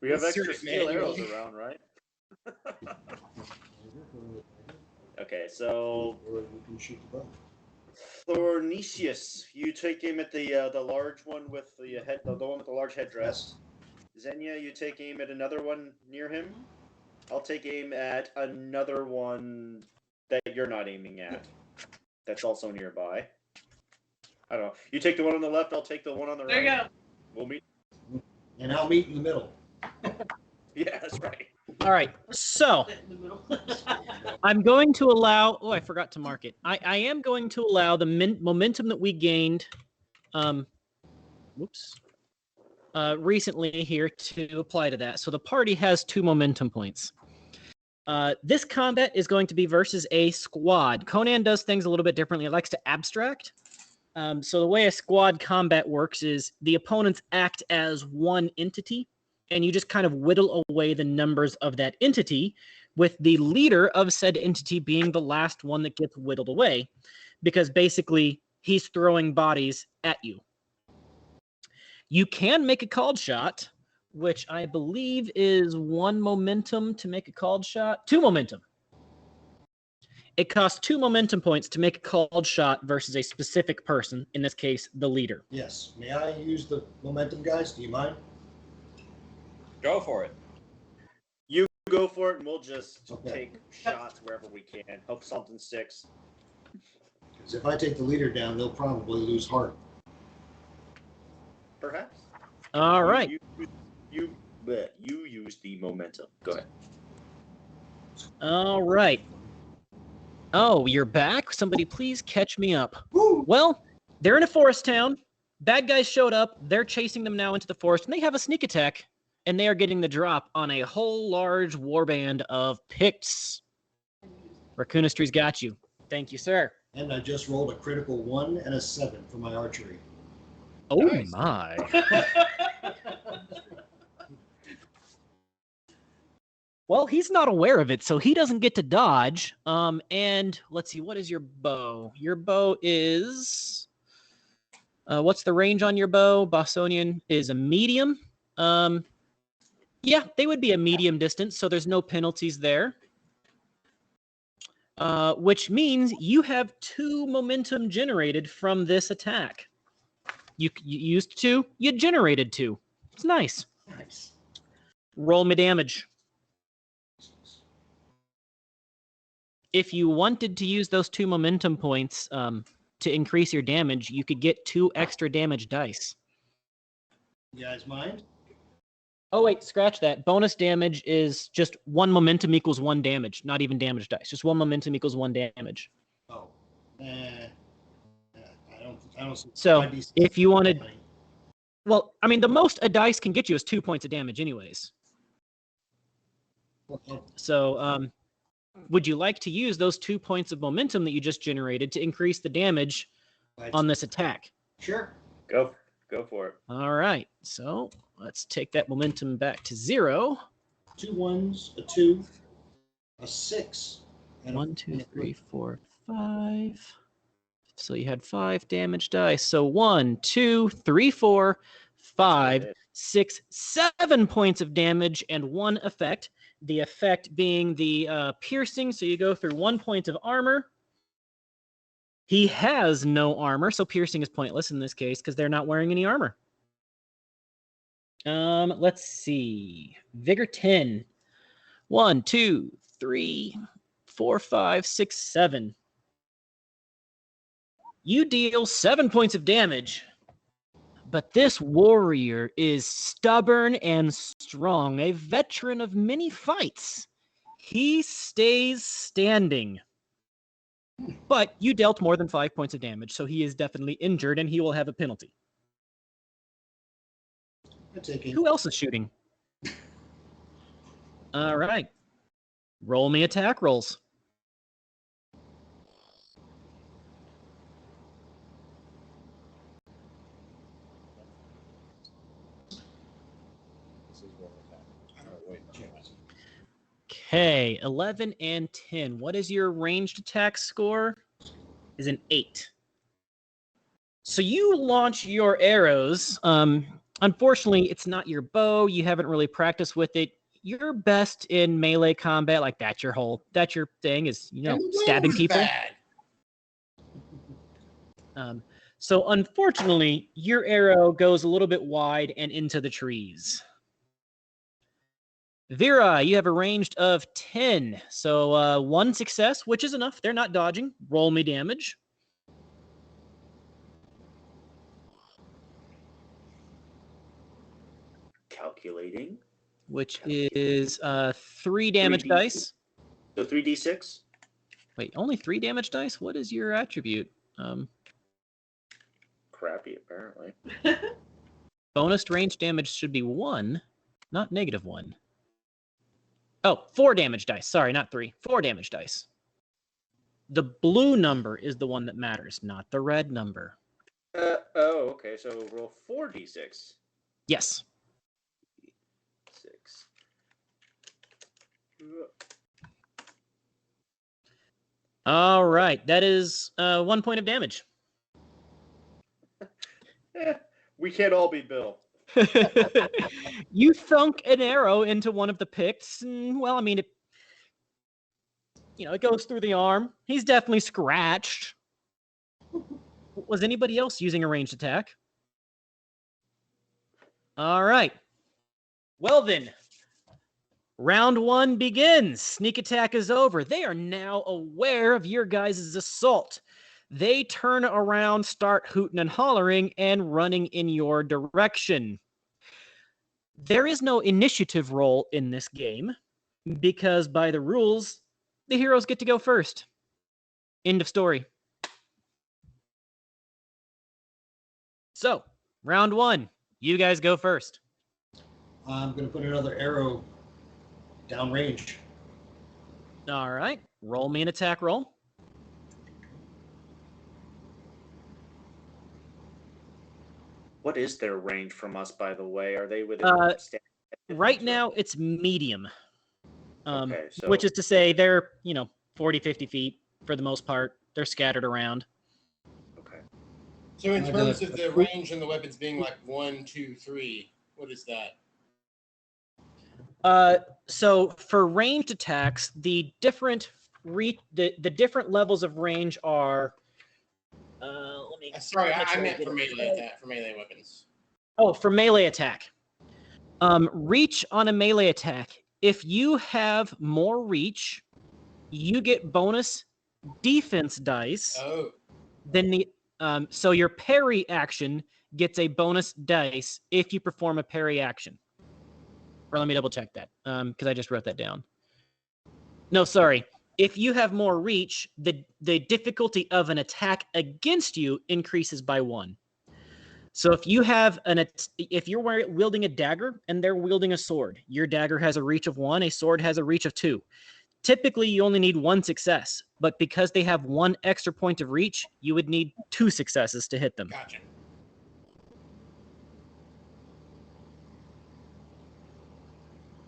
We have Insert extra it steel arrows manually. around, right? Okay, so Or you can shoot the bow. Thornesius, you take aim at the large one with the head, the one with the large headdress. Xenia, you take aim at another one near him. I'll take aim at another one that you're not aiming at. That's also nearby. I don't know. You take the one on the left. I'll take the one on the There right. you go. We'll meet. And I'll meet in the middle. Yeah, that's right. All right. So In the middle. I'm going to allow. Oh, I forgot to mark it. I am going to allow the momentum that we gained. Whoops. Recently here to apply to that. So the party has 2 momentum points. This combat is going to be versus a squad. Conan does things a little bit differently. He likes to abstract. So the way a squad combat works is the opponents act as one entity, and you just kind of whittle away the numbers of that entity, with the leader of said entity being the last one that gets whittled away, because basically he's throwing bodies at you. You can make a called shot, which I believe is 1 momentum to make a called shot. 2 momentum. It costs 2 momentum points to make a called shot versus a specific person, in this case, the leader. Yes. May I use the momentum, guys? Do you mind? Go for it. You go for it, and we'll just Okay. take shots wherever we can. Hope something sticks. Because if I take the leader down, they'll probably lose heart. Perhaps. All right. You use the momentum. Go ahead. All right. Oh, you're back? Somebody please catch me up. Woo! Well, they're in a forest town. Bad guys showed up. They're chasing them now into the forest, and they have a sneak attack, and they are getting the drop on a whole large warband of Picts. Raccoonistry's got you. Thank you, sir. And I just rolled a critical 1 and a 7 for my archery. Oh, Nice. my. Well, he's not aware of it, so he doesn't get to dodge. And let's see, what is your bow? Your bow is... what's the range on your bow? Bostonian is a medium. Yeah, they would be a medium distance, so there's no penalties there. Which means you have 2 momentum generated from this attack. You used 2, you generated 2. It's nice. Nice. Roll me damage. If you wanted to use those 2 momentum points to increase your damage, you could get 2 extra damage dice. You guys mind? Oh, wait, scratch that. Bonus damage is just 1 momentum equals 1 damage, not even damage dice. Just 1 momentum equals 1 damage. Oh. I don't see. So, my DC. if you wanted... Well, I mean, the most a dice can get you is 2 points of damage anyways. So, would you like to use those 2 points of momentum that you just generated to increase the damage on this attack? Sure. Go for it. All right, so let's take that momentum back to 0. 2 1s, a 2, a 6, and 1, 2, 3, 4, 5. So you had 5 damage dice. So 1, 2, 3, 4, 5, 6, 7 points of damage and 1 effect. The effect being the piercing. So you go through 1 point of armor. He has no armor, so piercing is pointless in this case because they're not wearing any armor. Let's see. Vigor 10. 1, 2, 3, 4, 5, 6, 7. You deal 7 points of damage. But this warrior is stubborn and strong, a veteran of many fights. He stays standing. But you dealt more than 5 points of damage, so he is definitely injured and he will have a penalty. I take it. Who else is shooting? All right. Roll me attack rolls. Okay, 11 and 10. What is your ranged attack score? Is an 8. So you launch your arrows Unfortunately, it's not your bow. You haven't really practiced with it. You're best in melee combat. Like that's your thing is, And the stabbing was people. bad. So unfortunately, your arrow goes a little bit wide and into the trees. Vera, you have a range of 10. So 1 success, which is enough. They're not dodging. Roll me damage. Calculating. Which is 3 damage 3D. dice. So 3d6. Wait, only 3 damage dice? What is your attribute? Crappy, apparently. Bonus range damage should be 1, not -1. Oh, 4 damage dice. Sorry, not 3. 4 damage dice. The blue number is the one that matters, not the red number. Oh, okay. So roll 4d6. Yes. 6. All right. That is 1 point of damage. We can't all be Bill. You thunk an arrow into one of the Picts, and well, I mean, it goes through the arm. He's definitely scratched. Was anybody else using a ranged attack? All right. Well then, round 1 begins. Sneak attack is over. They are now aware of your guys' assault. They turn around, start hooting and hollering, and running in your direction. There is no initiative roll in this game, because by the rules, the heroes get to go first. End of story. So, round 1, you guys go first. I'm going to put another arrow downrange. All right, roll me an attack roll. What is their range from us, by the way? Are they within Right now, it's medium. Okay, so Which is to say they're, 40, 50 feet for the most part. They're scattered around. okay. So in terms of the range and the weapons being like 1, 2, 3, what is that? So for ranged attacks, the different different levels of range are. Let me. Sorry, I meant for melee attack, for melee weapons. Oh, for melee attack. Reach on a melee attack. If you have more reach, you get bonus defense dice. Oh. Then so your parry action gets a bonus dice if you perform a parry action. Or let me double check that, because I just wrote that down. No, sorry. If you have more reach, the difficulty of an attack against you increases by 1. So if you have if you're wielding a dagger and they're wielding a sword, your dagger has a reach of 1, a sword has a reach of 2. Typically, you only need 1 success, but because they have 1 extra point of reach, you would need 2 successes to hit them. Gotcha.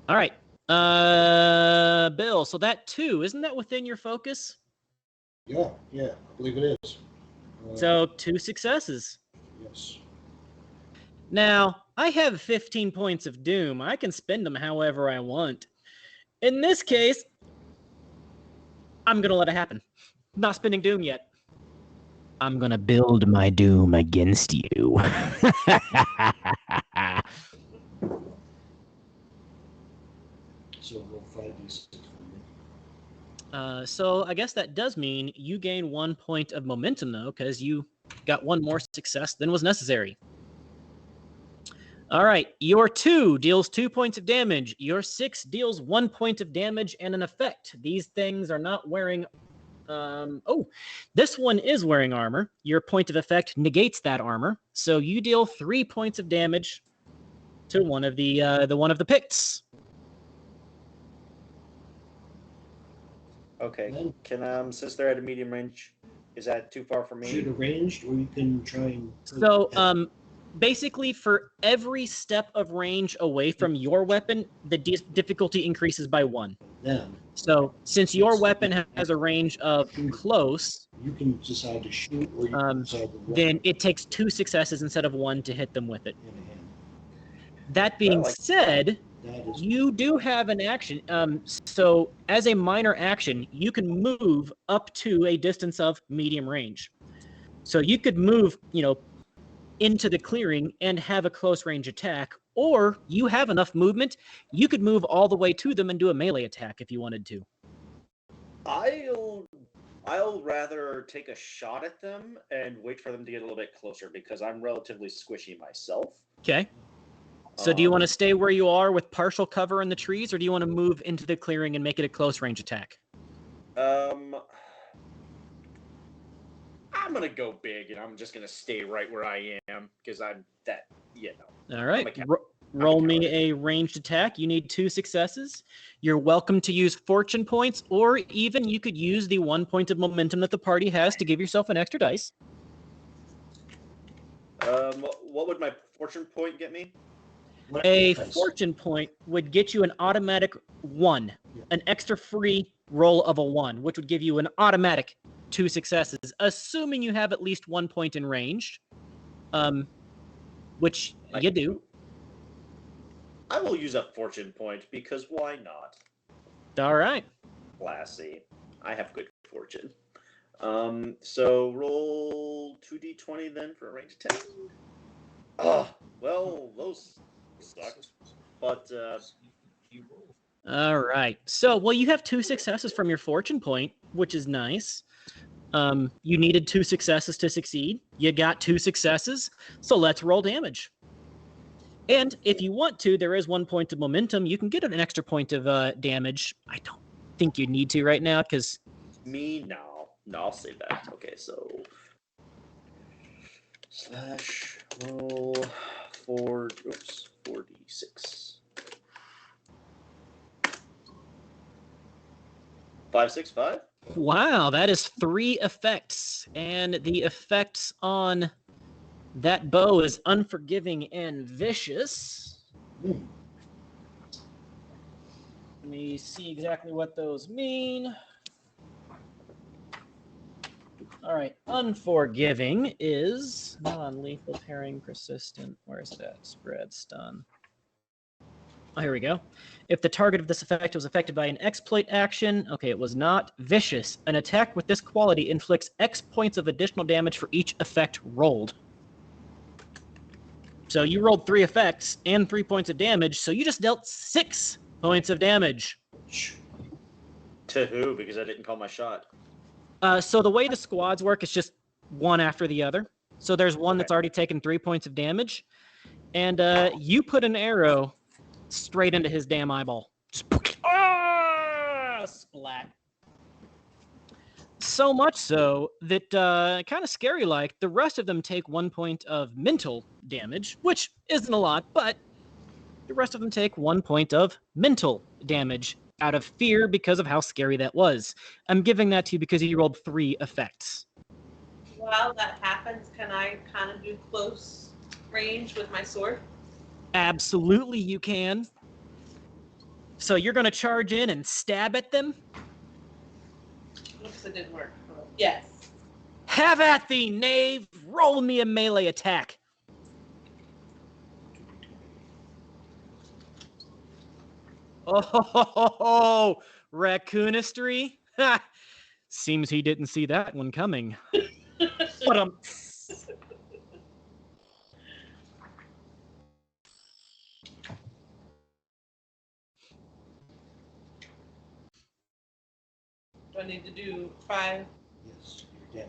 All right. Bill, so that 2, isn't that within your focus? Yeah, I believe it is. So 2 successes. Yes. Now, I have 15 points of doom. I can spend them however I want. In this case, I'm going to let it happen. Not spending doom yet. I'm going to build my doom against you. So roll 5d6 for me. So I guess that does mean you gain 1 point of momentum, though, because you got 1 more success than was necessary. All right, your 2 deals 2 points of damage. Your 6 deals 1 point of damage and an effect. These things are not wearing... this one is wearing armor. Your point of effect negates that armor. So you deal 3 points of damage to one of the Picts. Okay. Can since they're at a medium range, is that too far for me? Shoot a ranged, or you can try and. So basically, for every step of range away from your weapon, the difficulty increases by 1. Then. So since your weapon has a range of close, you can decide to shoot, or you can decide to then it takes 2 successes instead of 1 to hit them with it. in a hand. That being like- said, That is you do have an action. So as a minor action, you can move up to a distance of medium range. So you could move, into the clearing and have a close range attack, or you have enough movement, you could move all the way to them and do a melee attack if you wanted to. I'll rather take a shot at them and wait for them to get a little bit closer because I'm relatively squishy myself. Okay. So do you want to stay where you are with partial cover in the trees, or do you want to move into the clearing and make it a close range attack? I'm gonna go big, and I'm just gonna stay right where I am because I'm that. All right. I'm a Roll me coward. a ranged attack. You need 2 successes. You're welcome to use fortune points, or even you could use the 1 point of momentum that the party has to give yourself an extra dice. What would my fortune point get me? A nice. fortune point would get you an automatic 1, an extra free roll of a 1, which would give you an automatic 2 successes, assuming you have at least 1 point in range, which you do. I will use a fortune point because why not? All right. Classy. I have good fortune. So roll 2d20 then for a range attack. Oh, well, those sucked. But All right. So, well, you have 2 successes from your fortune point, which is nice. You needed 2 successes to succeed. You got 2 successes. So let's roll damage. And if you want to, there is 1 point of momentum. You can get an extra point of damage. I don't think you need to right now because no, I'll save that. Okay, so slash roll 4d6. 5, 6, 5. wow, that is 3 effects. And the effects on that bow is unforgiving and vicious. Let me see exactly what those mean. All right, unforgiving is non-lethal, parrying, persistent. Where's that? Spread, stun. Oh, here we go. If the target of this effect was affected by an exploit action, okay, it was not. Vicious. An attack with this quality inflicts X points of additional damage for each effect rolled. So you rolled 3 effects and 3 points of damage, so you just dealt 6 points of damage. To who? Because I didn't call my shot. So the way the squads work is just one after the other. So there's one that's already taken 3 points of damage, and you put an arrow straight into his damn eyeball. Splat. So much so that, kind of scary-like, the rest of them take 1 point of mental damage, which isn't a lot, but the rest of them take 1 point of mental damage out of fear because of how scary that was. I'm giving that to you because you rolled 3 effects. While that happens, can I kind of do close range with my sword? Absolutely you can. So you're going to charge in and stab at them? Oops, it didn't work. Yes. Have at thee, knave! Roll me a melee attack. Oh, raccoonistry? Ha! Seems he didn't see that one coming. But Do I need to do 5? Yes, your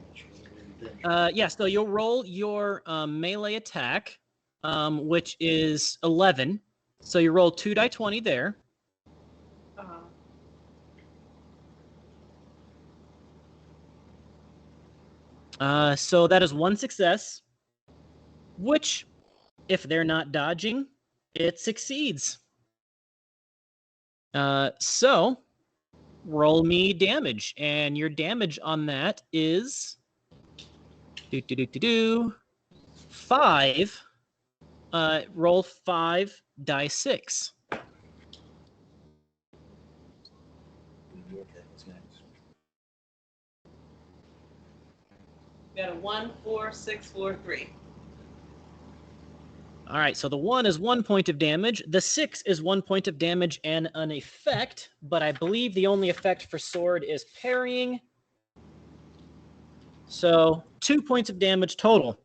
damage. yeah, so you'll roll your melee attack, which is 11. So you roll 2 die 20 there. So that is 1 success, which, if they're not dodging, it succeeds. So roll me damage, and your damage on that is 5. Roll 5 die 6. Got a 1, 4, 6, 4, 3. All right, so the 1 is 1 point of damage. The 6 is 1 point of damage and an effect, but I believe the only effect for sword is parrying. So 2 points of damage total.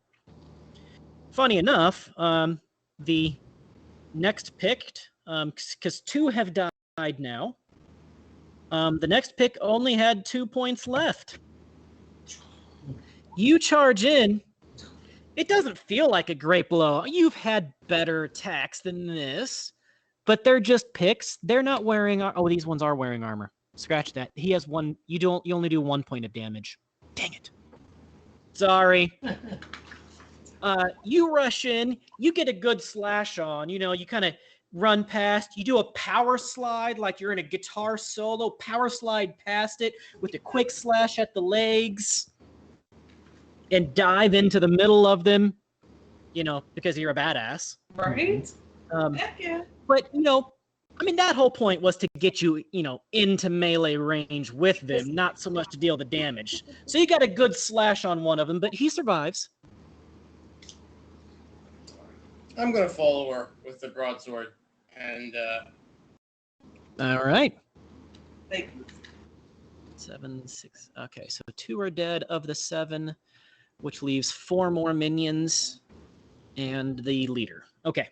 Funny enough, the next picked, because 2 have died now, the next pick only had 2 points left. You charge in. It doesn't feel like a great blow. You've had better attacks than this, but they're just picks. They're not wearing. Oh, these ones are wearing armor. Scratch that. He has 1. You only do 1 point of damage. Dang it. Sorry. You rush in. You get a good slash on. You kind of run past. You do a power slide like you're in a guitar solo. Power slide past it with a quick slash at the legs. And dive into the middle of them, because you're a badass. Right? Heck yeah. But, that whole point was to get you, into melee range with them, not so much to deal the damage. So you got a good slash on one of them, but he survives. I'm going to follow her with the broadsword. And, All right. Thank you. 7, 6. Okay, so 2 are dead of the 7, which leaves 4 more minions and the leader. Okay.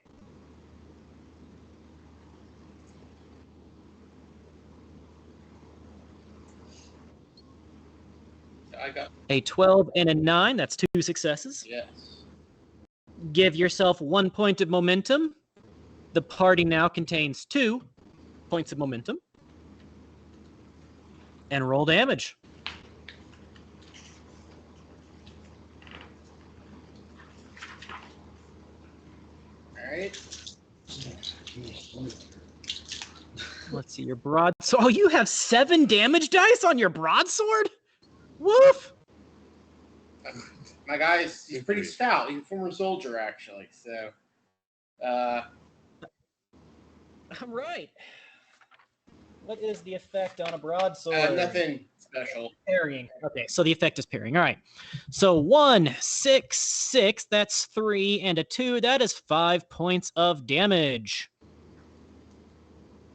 I got A 12 and a 9. That's 2 successes. yes. Give yourself 1 point of momentum. The party now contains 2 points of momentum. And roll damage. All right. Let's see, your broadsword. Oh, you have 7 damage dice on your broadsword? Woof! My guy he's pretty stout. He's a former soldier, actually. So, All right. What is the effect on a broadsword? nothing special. Parrying. Okay, so the effect is parrying. All right. So 1, 6, 6. That's 3, and a 2. That is 5 points of damage.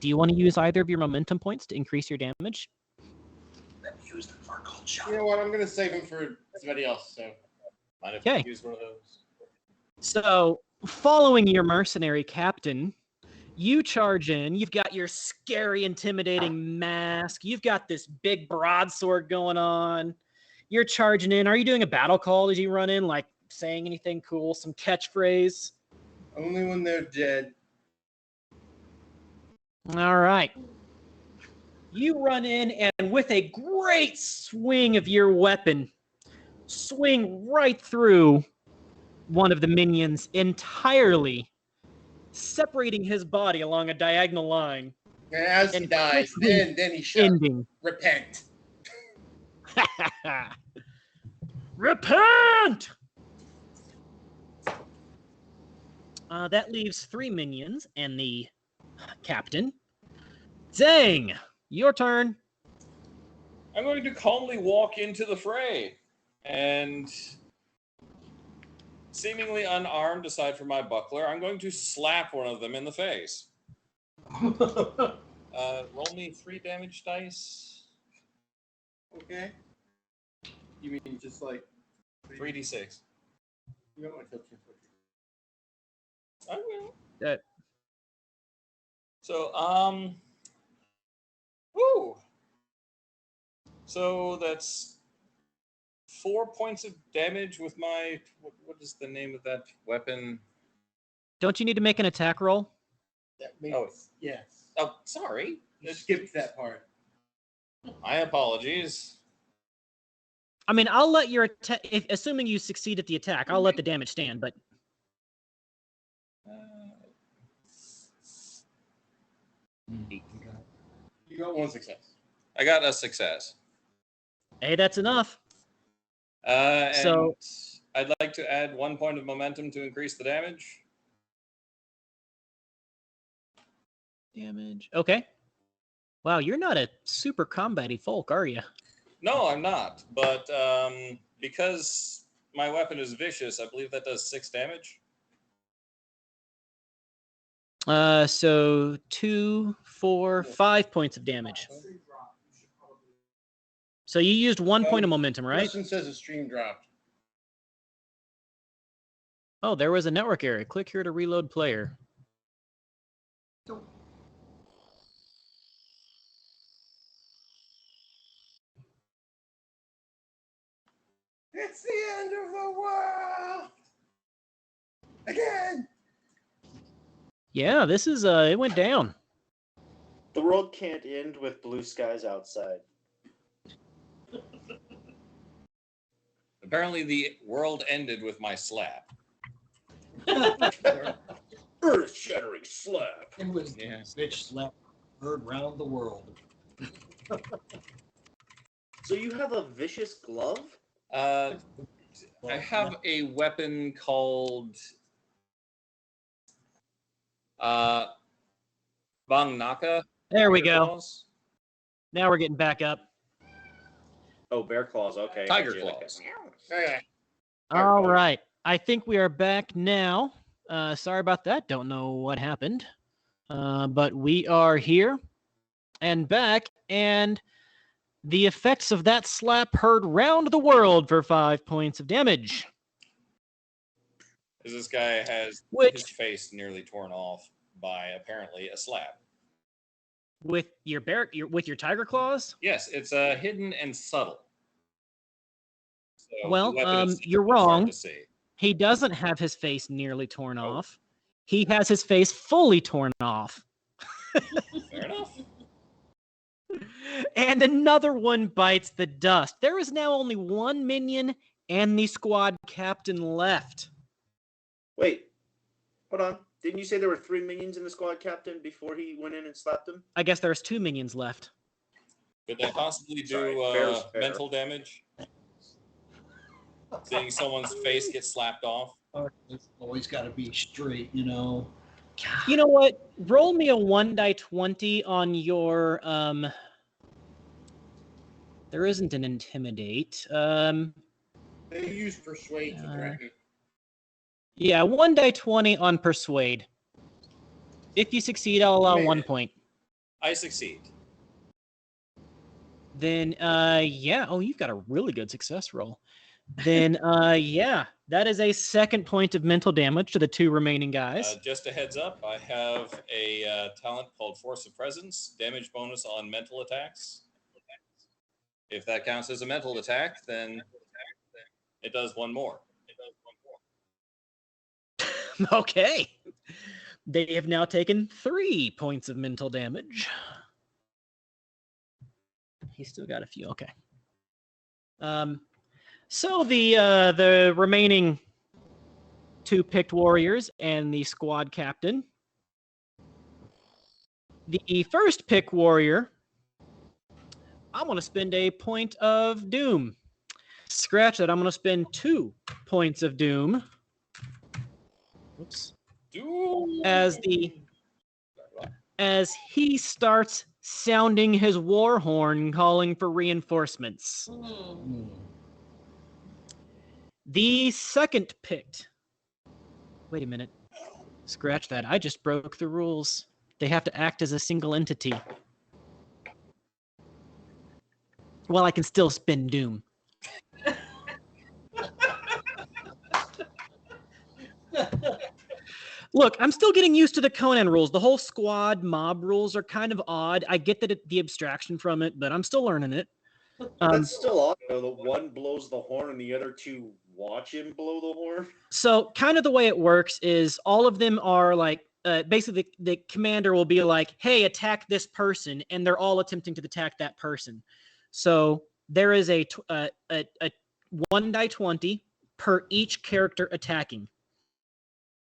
Do you want to use either of your momentum points to increase your damage? Use them for a cold You shot. know what? I'm going to save him for somebody else. So, Mind if Okay. I use one of those? So, following your mercenary captain, you charge in. You've got your scary, intimidating mask. You've got this big broadsword going on. You're charging in. Are you doing a battle call as you run in, like saying anything cool, some catchphrase? only when they're dead. All right. You run in and with a great swing of your weapon, swing right through one of the minions entirely, separating his body along a diagonal line. And as he And dies, quickly then he shouts, Ending. "Repent!" Repent! That leaves 3 minions and the captain. Zang, your turn. I'm going to calmly walk into the fray and, seemingly unarmed aside from my buckler, I'm going to slap one of them in the face. Roll me 3 damage dice. Okay. You mean just like 3d6. You don't want to kill I will. That So, woo! So that's 4 points of damage with my, what is the name of that weapon? don't you need to make an attack roll? That makes, Oh. yes. Oh, sorry. You skipped that part. My apologies. I mean, I'll let your attack, assuming you succeed at the attack, I'll let the damage stand, but You got 1 success. I got a success. hey, that's enough. And So- I'd like to add 1 point of momentum to increase the damage. Damage. Okay. Wow, you're not a super combat-y folk, are you? No, I'm not. But because my weapon is vicious, I believe that does 6 damage. So 2, 4, 5 points of damage. So you used 1 point of momentum, right? Justin says a stream dropped. Oh, there was a network error. Click here to reload player. It's the end of the world! Again! Yeah, this is it went down. The world can't end with blue skies outside. Apparently, the world ended with my slap. Earth-shattering slap. It was Yeah. bitch slap heard round the world. So you have a vicious glove? I have a weapon called Bang Naka. There we Tiger go. Claws. Now we're getting back up. Oh, bear claws. Okay. Tiger gotcha. claws. Okay. All right. I think we are back now. Sorry about that. Don't know what happened. But we are here and back, and the effects of that slap heard round the world for 5 points of damage. Because this guy has Which- his face nearly torn off by apparently a slap. With your tiger claws? Yes, it's hidden and subtle. So Well, the weapon itself you're is hard wrong. to see. He doesn't have his face nearly torn Oh. off. He has his face fully torn off. Fair enough. And another one bites the dust. There is now only one minion and the squad captain left. Wait. Hold on. Didn't you say there were 3 minions in the squad captain before he went in and slapped him? I guess there's 2 minions left. Could they possibly Sorry, do fair's fair. mental damage? Seeing someone's face get slapped off? It's always got to be straight, you know. You know what? Roll me a 1d20 on your there isn't an intimidate. They use persuade to threaten. Yeah, 1d20 on persuade. If you succeed, I'll allow Man. 1 point. I succeed. Then yeah. Oh, you've got a really good success roll. Then yeah, that is a 2nd point of mental damage to the 2 remaining guys. Just a heads up, I have a talent called Force of Presence, damage bonus on mental attacks. If that counts as a mental attack, then it does 1 more. Okay. They have now taken 3 points of mental damage. He's still got a few. Okay. So the remaining 2 picked warriors and the squad captain. The first pick warrior, I'm going to spend a point of doom. Scratch that. I'm going to spend 2 points of doom. Oops. As he starts sounding his war horn, calling for reinforcements. The second picked. Wait a minute. Scratch that. I just broke the rules. They have to act as a single entity. Well, I can still spin doom. Look, I'm still getting used to the Conan rules. The whole squad mob rules are kind of odd. I get that the abstraction from it, but I'm still learning it. That's still odd, though. The one blows the horn and the other 2 watch him blow the horn. So kind of the way it works is all of them are like, basically the commander will be like, hey, attack this person, and they're all attempting to attack that person. So there is a 1d20 per each character attacking.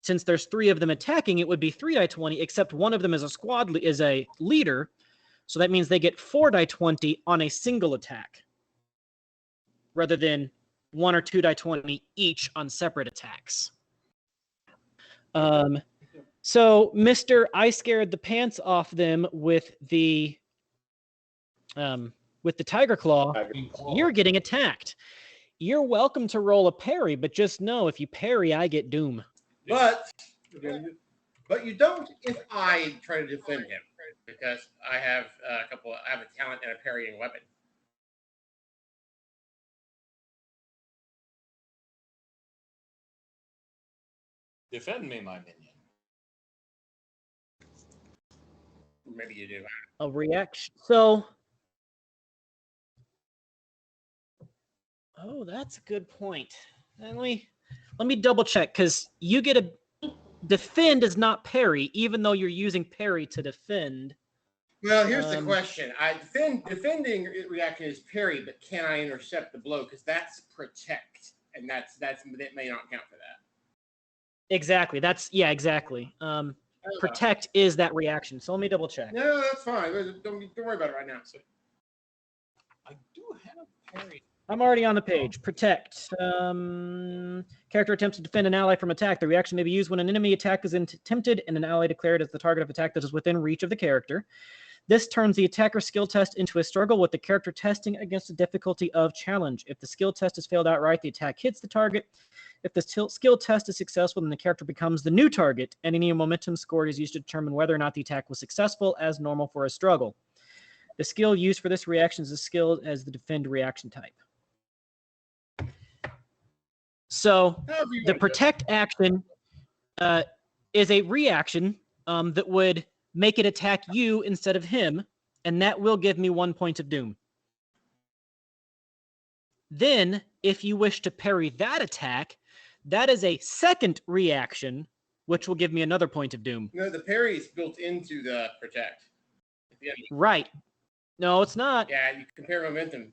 Since there's 3 of them attacking, it would be 3d20, except one of them is is a leader. So that means they get 4d20 on a single attack, rather than 1 or 2d20 each on separate attacks. So, Mr. I scared the pants off them with the Tiger Claw. You're getting attacked. You're welcome to roll a parry, but just know if you parry, I get doom. But But you don't if I try to defend him, because I have I have a talent and a parrying weapon. Defend me, my minion. Maybe you do. A reaction. So, oh, that's a good point. And let me double check, because you get a defend is not parry, even though you're using parry to defend. Well, here's the question. Defending reaction is parry, but can I intercept the blow? Because that's protect, and that may not count for that. Exactly. Exactly. Protect is that reaction. So let me double check. No, that's fine. Don't worry about it right now. So, I do have parry. I'm already on the page. Protect. Character attempts to defend an ally from attack. The reaction may be used when an enemy attack is attempted and an ally declared as the target of attack that is within reach of the character. This turns the attacker's skill test into a struggle with the character testing against the difficulty of challenge. If the skill test is failed outright, the attack hits the target. If the skill test is successful, then the character becomes the new target, and any momentum scored is used to determine whether or not the attack was successful, as normal for a struggle. The skill used for this reaction is a skill as the defend reaction type. So the protect action is a reaction that would make it attack you instead of him, and that will give me 1 point of doom. Then, if you wish to parry that attack, that is a second reaction, which will give me another point of doom. no, the parry is built into the protect. Right. No, it's not. Yeah, you compare momentum.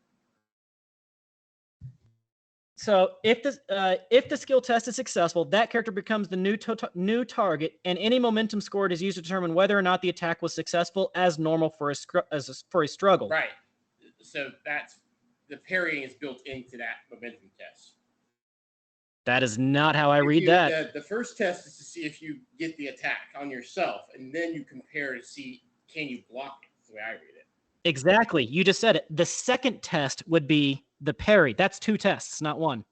So if the skill test is successful, that character becomes the new target, and any momentum scored is used to determine whether or not the attack was successful, as normal for a struggle. Right. So that's the parrying is built into that momentum test. That is not how I read that. The first test is to see if you get the attack on yourself, and then you compare to see can you block it. That's the way I read it. Exactly. You just said it. The second test would be the parry. That's 2 tests, not 1.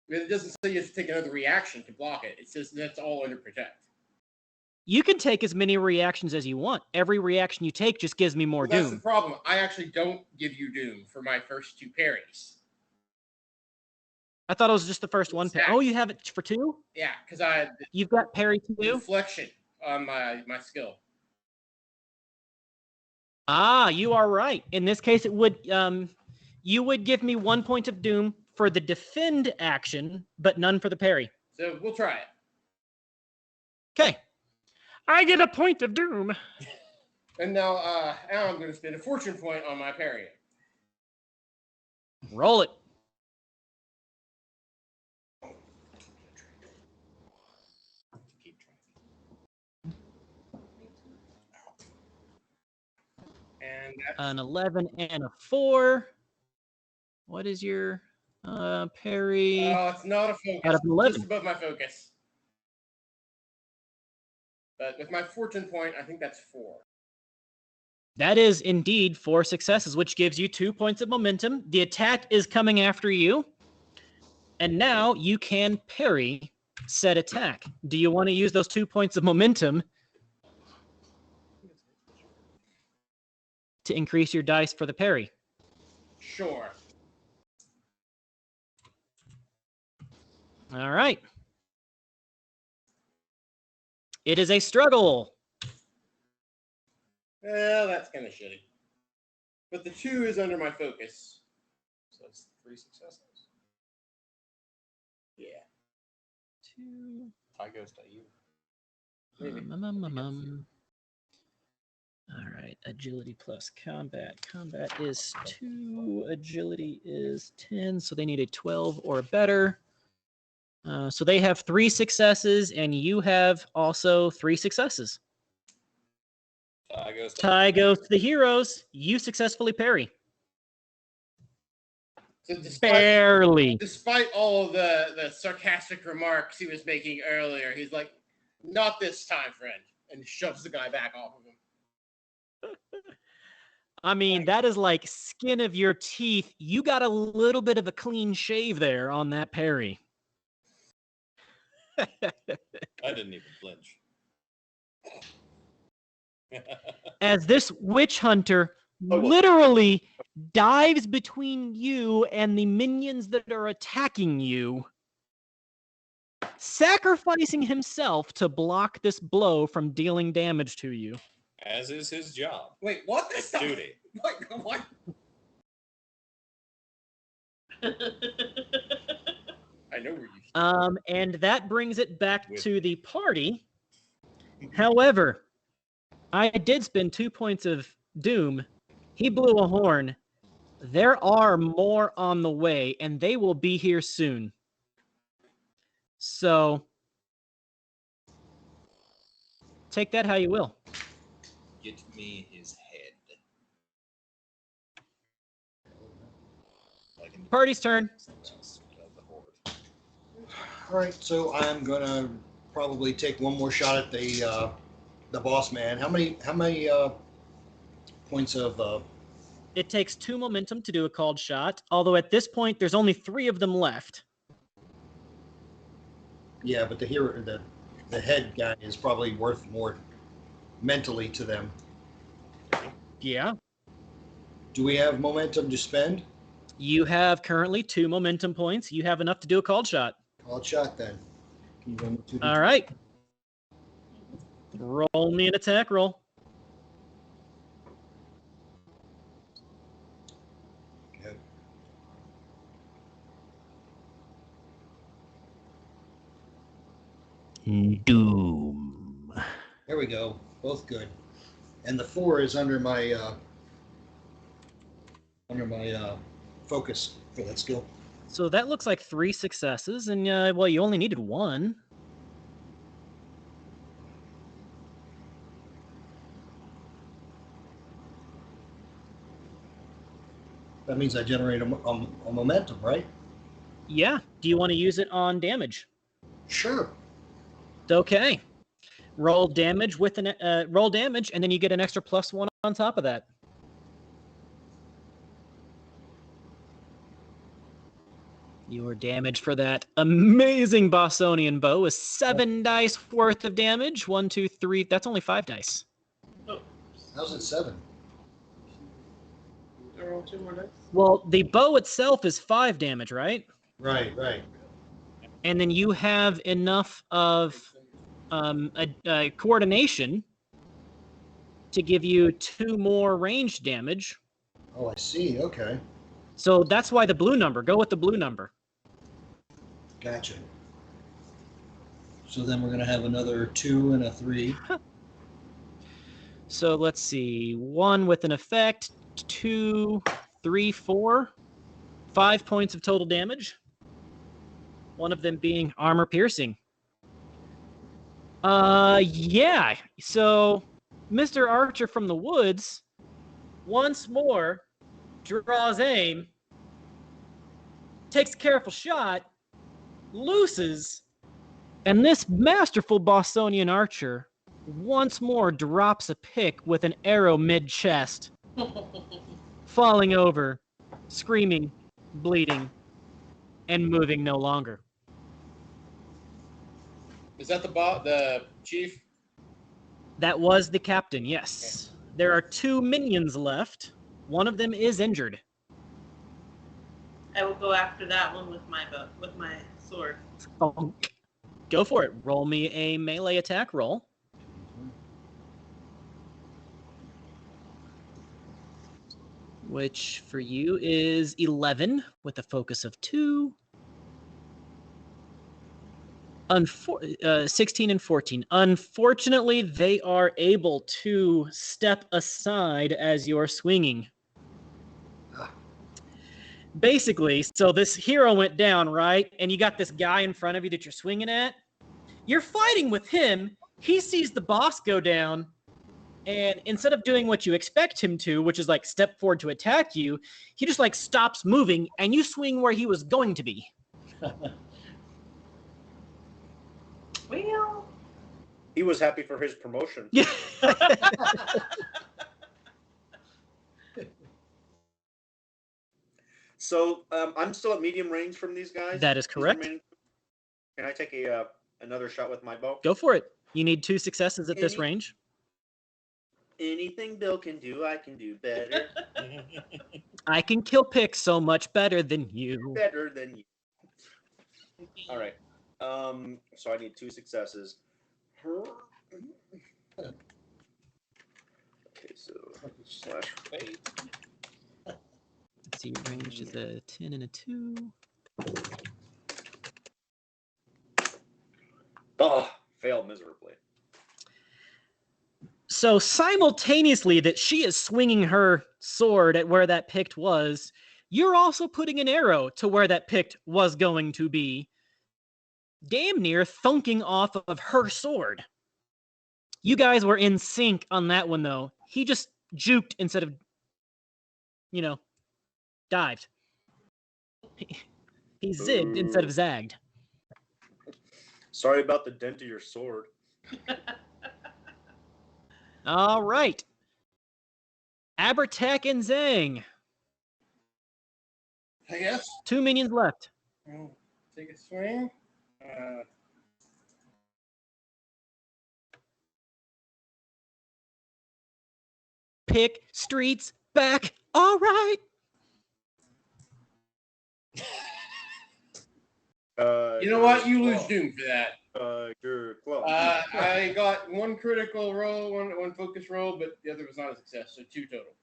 It doesn't say you have to take another reaction to block it. It says that's all under protect. You can take as many reactions as you want. Every reaction you take just gives me more doom. That's the problem. I actually don't give you doom for my first 2 parries. I thought it was just the first one. Oh, you have it for 2? Yeah, because you've got parry too. Deflection on my skill. Ah, you are right. In this case, it would you would give me 1 point of doom for the defend action, but none for the parry. So we'll try it. Okay. I get a point of doom. And now I'm going to spend a fortune point on my parry. Roll it. And an 11 and a 4. What is your parry? Oh, it's not a focus. Out of 11. Just above my focus. But with my fortune point, I think that's 4. That is indeed 4 successes, which gives you 2 points of momentum. The attack is coming after you. And now you can parry said attack. Do you want to use those 2 points of momentum to increase your dice for the parry? Sure. All right. It is a struggle. Well, that's kind of shitty. But the 2 is under my focus. So it's 3 successes. Yeah. 2. Tie goes to you. All right. Agility plus combat. Combat is 2. Agility is 10. So they need a 12 or better. So they have 3 successes, and you have also 3 successes. Tie goes to the heroes. You successfully parry. So Barely. Despite all of the sarcastic remarks he was making earlier, he's like, "Not this time, friend," and shoves the guy back off of him. I mean, that is like skin of your teeth. You got a little bit of a clean shave there on that parry. I didn't even flinch. As this witch hunter literally dives between you and the minions that are attacking you, sacrificing himself to block this blow from dealing damage to you. As is his job. Wait, what? It's duty. What? I know where you. And that brings it back to the party. However, I did spend 2 points of doom. He blew a horn. There are more on the way, and they will be here soon. So, take that how you will. Get me his head. Party's turn. All right, so I'm gonna probably take one more shot at the boss man. How many points of? It takes 2 momentum to do a called shot, although at this point there's only 3 of them left. Yeah, but the head guy is probably worth more mentally to them. Yeah. Do we have momentum to spend? You have currently 2 momentum points. You have enough to do a called shot. Called shot then. Can you run me 2d6? All right. Roll me an attack roll. Okay. Doom. There we go. Both good. And the 4 is under my focus for that skill. So that looks like 3 successes, and well, you only needed 1. That means I generate a momentum, right? Yeah. Do you want to use it on damage? Sure. Okay. Roll damage with roll damage, and then you get an extra +1 on top of that. Your damage for that amazing Bostonian bow is 7 dice worth of damage. 1, 2, 3. That's only 5 dice. How's it 7? I roll 2 more dice. Well, the bow itself is 5 damage, right? Right. And then you have enough of a coordination to give you 2 more range damage. Oh, I see. Okay. So that's why the blue number. Go with the blue number. Gotcha. So then we're going to have another 2 and a 3. So let's see. 1 with an effect, 2, 3, 4. 5 points of total damage. One of them being armor piercing. Yeah. So Mr. Archer from the woods once more draws aim, takes a careful shot, looses, and this masterful Bostonian archer once more drops a pick with an arrow mid-chest, falling over, screaming, bleeding, and moving no longer. Is that the chief? That was the captain, yes. There are 2 minions left. One of them is injured. I will go after that one with my sword. Go for it. Roll me a melee attack roll. Which for you is 11 with a focus of 2. 16 and 14. Unfortunately, they are able to step aside as you're swinging. Basically, so this hero went down, right? And you got this guy in front of you that you're swinging at. You're fighting with him. He sees the boss go down. And instead of doing what you expect him to, which is like step forward to attack you, he just like stops moving and you swing where he was going to be. Well, He was happy for his promotion. Yeah. So I'm still at medium range from these guys. That is These correct. remaining- Can I take a another shot with my bow? Go for it. You need 2 successes at this Any- range. Anything Bill can do, I can do better. I can kill Pick so much better than you. Better than you. All right. So I need 2 successes. Okay, so slash Fate. Let's see, your range is a 10 and a 2. Oh, failed miserably. So simultaneously that she is swinging her sword at where that Pict was, you're also putting an arrow to where that Pict was going to be, damn near thunking off of her sword. You guys were in sync on that one, though. He just juked instead of, dived. He zigged instead of zagged. Sorry about the dent of your sword. All right. Abertak and Zang. I guess. 2 minions left. I'll take a swing. Pick streets back. All right. You know what? You lose Doom for that. You're close. I got 1 critical roll, one focus roll, but the other was not a success, so 2 total.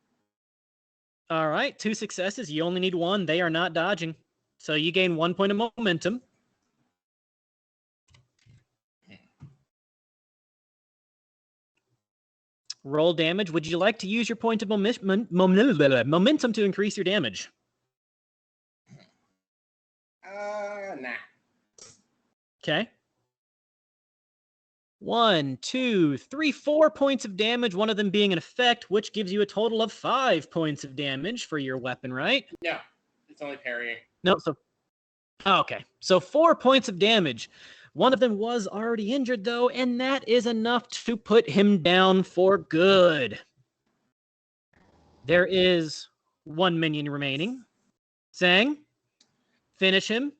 All right. 2 successes. You only need 1. They are not dodging. So you gain 1 point of momentum. Roll damage. Would you like to use your point of momentum to increase your damage? Nah. Okay. 1, 2, 3, 4 points of damage, one of them being an effect, which gives you a total of 5 points of damage for your weapon, right? No, it's only parrying. No, so... Okay, so 4 points of damage. One of them was already injured, though, and that is enough to put him down for good. There is 1 minion remaining. Zang, finish him.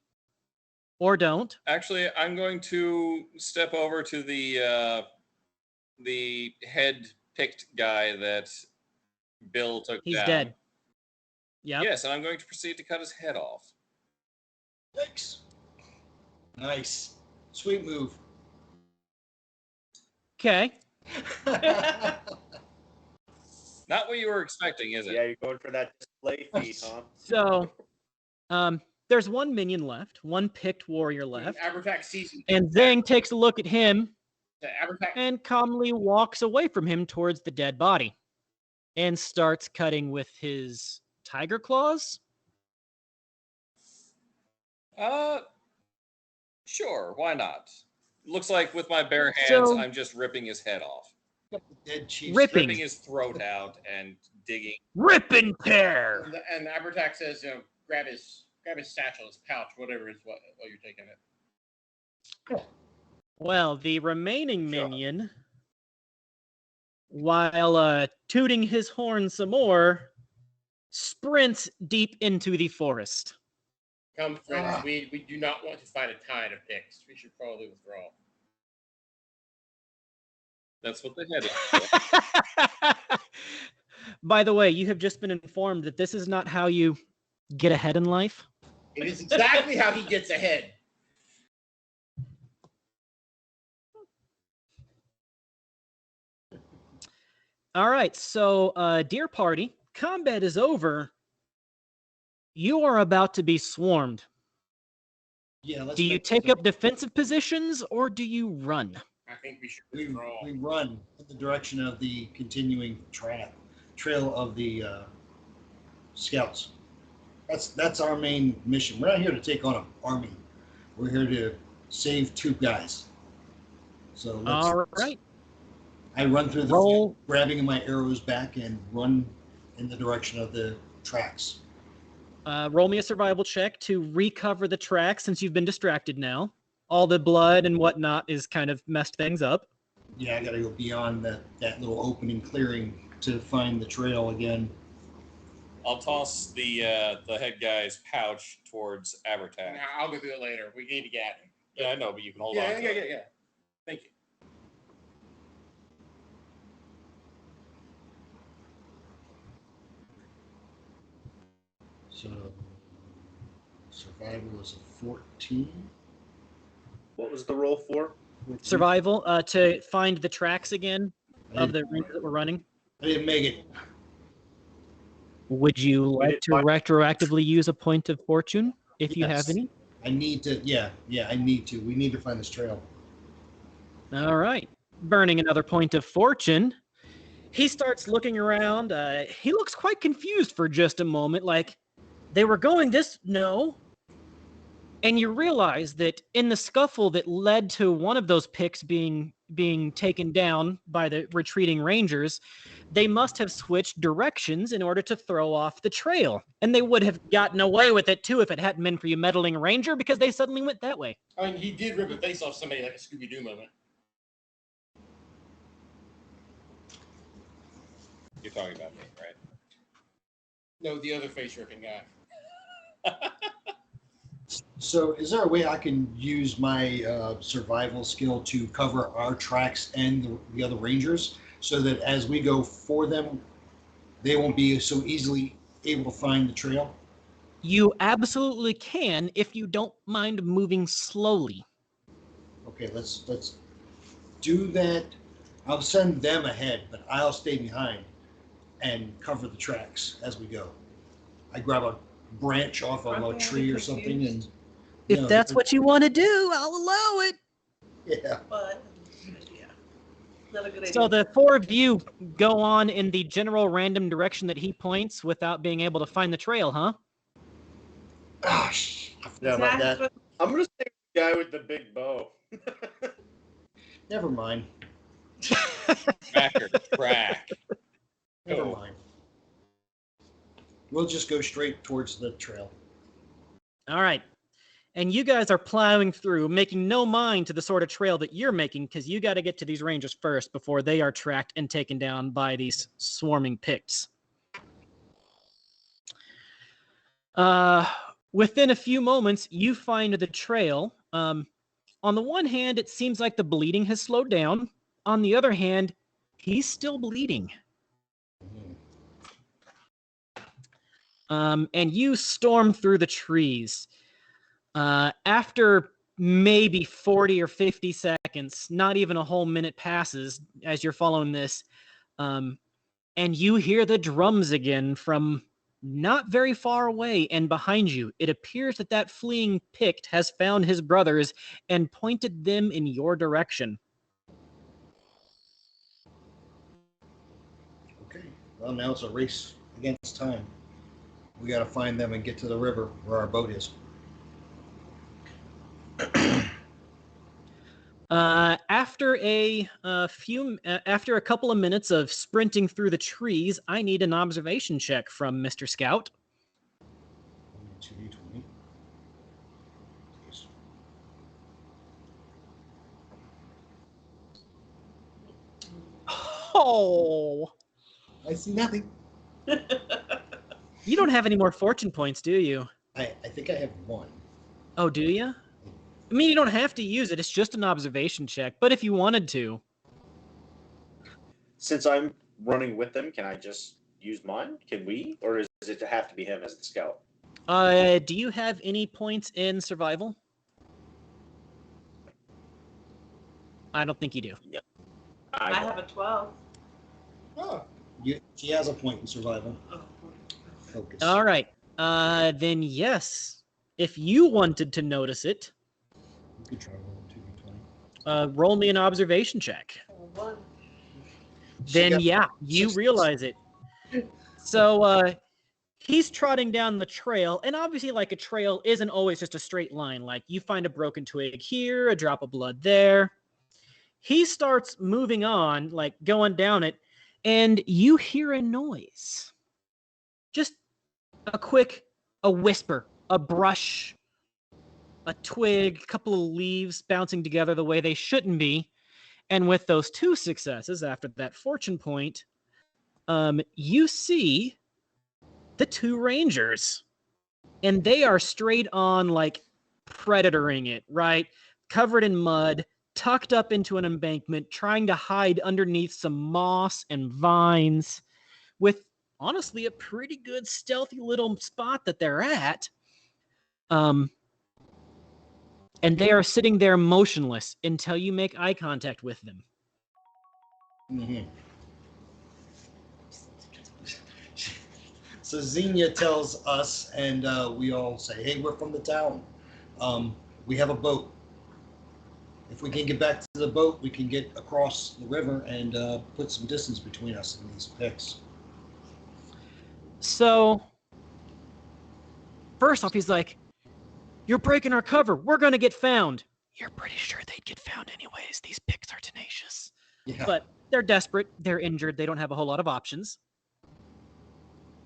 Or don't. Actually, I'm going to step over to the head picked guy that Bill took He's down. dead. Yep. Yes, and I'm going to proceed to cut his head off. Yikes. Nice. Sweet move. Okay. Not what you were expecting, is it? Yeah, you're going for that display feat, huh? So, there's 1 minion left, 1 picked warrior left. Abertak sees him. And Zang takes a look at him Abertak. and calmly walks away from him towards the dead body and starts cutting with his tiger claws. Sure, why not? Looks like with my bare hands, So- I'm just ripping his head off. Dead chief. Ripping. Ripping his throat out and digging. Rip and tear! And Abertak says, grab his satchel, his pouch, whatever is what while you're taking it. Well, the remaining minion, while tooting his horn some more, sprints deep into the forest. Come, friends, we do not want to fight a tide of picks. We should probably withdraw. That's what the head is. By the way, you have just been informed that this is not how you get ahead in life. It is exactly how he gets ahead. All right, so, dear party, combat is over. You are about to be swarmed. Yeah, let's Do you make take this up defensive positions or do you run? I think we should We withdraw. run in the direction of the continuing trail of the scouts. That's our main mission. We're not here to take on an army. We're here to save 2 guys. So All right. I run through the Roll. field, grabbing my arrows back and run in the direction of the tracks. Roll me a survival check to recover the track since you've been distracted now. All the blood and whatnot is kind of messed things up. Yeah, I got to go beyond that little opening clearing to find the trail again. I'll toss the head guy's pouch towards Abertak. Nah, I'll go through it later. We need to get him. Yeah, I know, but you can hold Yeah, on yeah, to yeah, it. yeah. Thank you. So survival is a 14. What was the roll for? 14. Survival to find the tracks again of the rangers that were running. I didn't make it. Would you like didn't to find- retroactively use a point of fortune if you have Yes. any? I need to. Yeah, I need to. We need to find this trail. All right. Burning another point of fortune. He starts looking around. He looks quite confused for just a moment, like they were going this. No. And you realize that in the scuffle that led to one of those picks being taken down by the retreating rangers, they must have switched directions in order to throw off the trail. And they would have gotten away with it too if it hadn't been for you meddling ranger, because they suddenly went that way. I mean, he did rip a face off somebody like a Scooby-Doo moment. You're talking about me, right? No, the other face ripping guy. So, is there a way I can use my survival skill to cover our tracks and the other rangers, so that as we go for them, they won't be so easily able to find the trail? You absolutely can if you don't mind moving slowly. Okay, let's do that. I'll send them ahead, but I'll stay behind and cover the tracks as we go. I grab a branch off of a Okay, tree or I'm something, confused. and If that's what you want to do, I'll allow it. yeah. But yeah, not a good idea. So the four of you go on in the general random direction that he points without being able to find the trail, huh? Gosh, I forgot about Zach, that. I'm gonna say the guy with the big bow. Never mind. Tracker, track. Never Go. mind. We'll just go straight towards the trail. All right. And you guys are plowing through, making no mind to the sort of trail that you're making, because you got to get to these rangers first before they are tracked and taken down by these swarming Picts. Within a few moments, you find the trail. On the one hand, it seems like the bleeding has slowed down. On the other hand, he's still bleeding. And you storm through the trees. After maybe 40 or 50 seconds, not even a whole minute passes as you're following this, and you hear the drums again from not very far away and behind you. It appears that that fleeing Pict has found his brothers and pointed them in your direction. Okay. Well, now it's a race against time. We got to find them and get to the river where our boat is. After a couple of minutes of sprinting through the trees, I need an observation check from Mr. Scout. 2d20. Yes. Oh, I see nothing. you don't have any more fortune points, do you? I think I have one. Oh, do you? I mean, you don't have to use it. It's just an observation check. But if you wanted to. Since I'm running with them, can I just use mine? Can we? Or does it have to be him as the scout? Do you have any points in survival? I don't think you do. I have a 12. Oh, She has a point in survival. Oh, Focus. All right. Then yes. If you wanted to notice it, You could try rolling 2d20. roll me an observation check. 1. Then yeah, you 6. realize it. So he's trotting down the trail, and obviously, like, a trail isn't always just a straight line. Like, you find a broken twig here, a drop of blood there. He starts moving on, like going down it, and you hear a noise. Just a whisper, a brush, a twig, a couple of leaves bouncing together the way they shouldn't be. And with those 2 successes after that fortune point, you see the 2 rangers. And they are straight on, like, predatoring it, right? covered in mud, tucked up into an embankment, trying to hide underneath some moss and vines, with honestly a pretty good stealthy little spot that they're at. And they are sitting there motionless until you make eye contact with them. Mm-hmm. So Xenia tells us, and we all say, "Hey, we're from the town. We have a boat. If we can get back to the boat, we can get across the river and put some distance between us and these picks." So, first off, he's like, "You're breaking our cover. We're going to get found." You're pretty sure they'd get found anyways. These picks are tenacious. Yeah. But they're desperate. They're injured. They don't have a whole lot of options.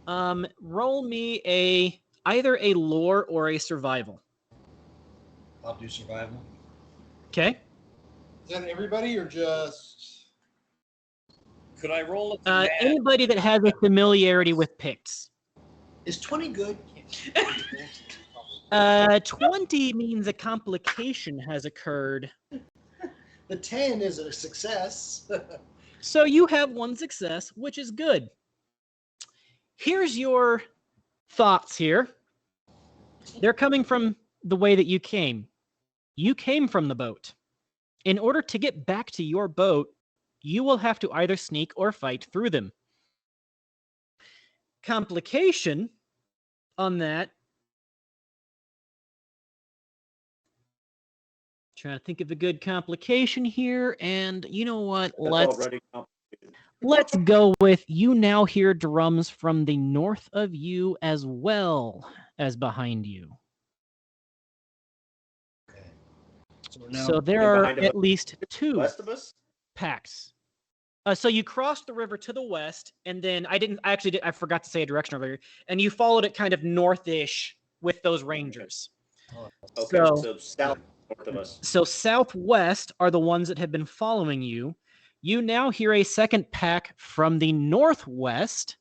Roll me either a lore or a survival. I'll do survival. Okay. Is that everybody or just? Could I roll a command? Anybody that has a familiarity with Picts. Is 20 good? 20 means a complication has occurred. The 10 is a success. So you have one success, which is good. Here's your thoughts here. They're coming from the way that you came. You came from the boat. In order to get back to your boat, you will have to either sneak or fight through them. Complication on that. Trying to think of a good complication here, and you know what? Let's go with you now hear drums from the north of you as well as behind you. Okay. So there are at least two West of us? packs. So you crossed the river to the west, and then I forgot to say a direction over here, and you followed it kind of north-ish with those rangers. Okay, so south north of us. So southwest are the ones that have been following you. You now hear a second pack from the northwest.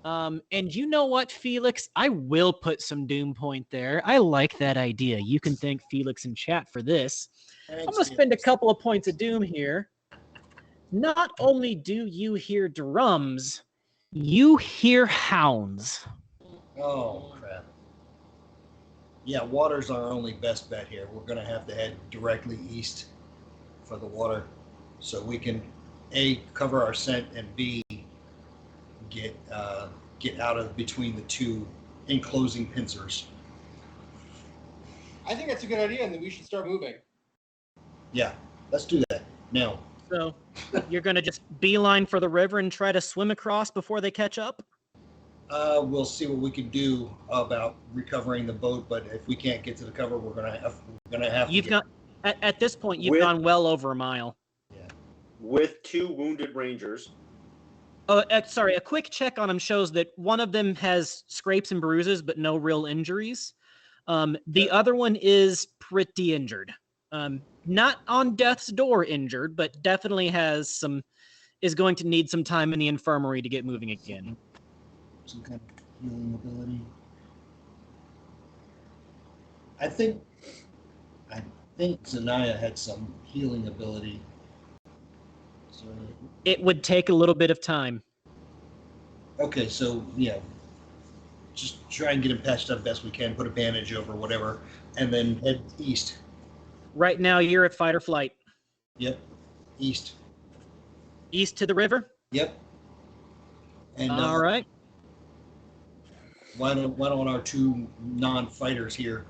And you know what, Felix? I will put some doom point there. I like that idea. You can thank Felix in chat for this. I'm going to spend a couple of points of doom here. Not only do you hear drums, you hear hounds. Oh, crap. Yeah, water's our only best bet here. We're going to have to head directly east for the water so we can, A, cover our scent, and B, get out of between the two enclosing pincers. I think that's a good idea, and then we should start moving. Yeah, let's do that now. So you're going to just beeline for the river and try to swim across before they catch up? We'll see what we can do about recovering the boat, but if we can't get to the cover, we're gonna have. You've got at this point you've gone well over a mile. Yeah. With two wounded rangers. Oh, sorry. A quick check on them shows that one of them has scrapes and bruises, but no real injuries. The other one is pretty injured. Not on death's door injured, but definitely is going to need some time in the infirmary to get moving again. Some kind of healing ability. I think Zanaya had some healing ability. So, It would take a little bit of time. okay, so yeah, just try and get him patched up best we can, put a bandage over whatever, and then head east. Right now you're at fight or flight. Yep, east. East to the river? Yep. And all right. Why don't our two non-fighters here,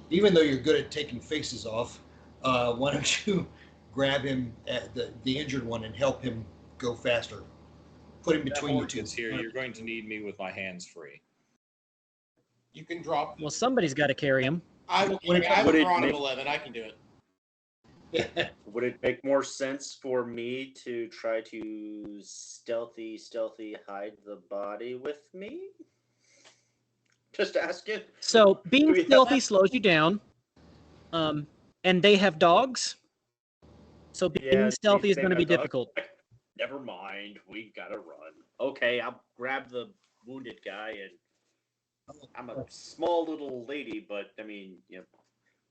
even though you're good at taking faces off, why don't you grab him, the injured one, and help him go faster? Put him between you two. Here, you're going to need me with my hands free. You can drop. Well, somebody's got to carry him. I have a brawn of 11. I can do it. Would it make more sense for me to try to stealthy hide the body with me? Just asking. So being stealthy slows you down. And they have dogs. So being stealthy is going to be difficult. Never mind. We gotta run. Okay, I'll grab the wounded guy, and I'm a small little lady, but I mean,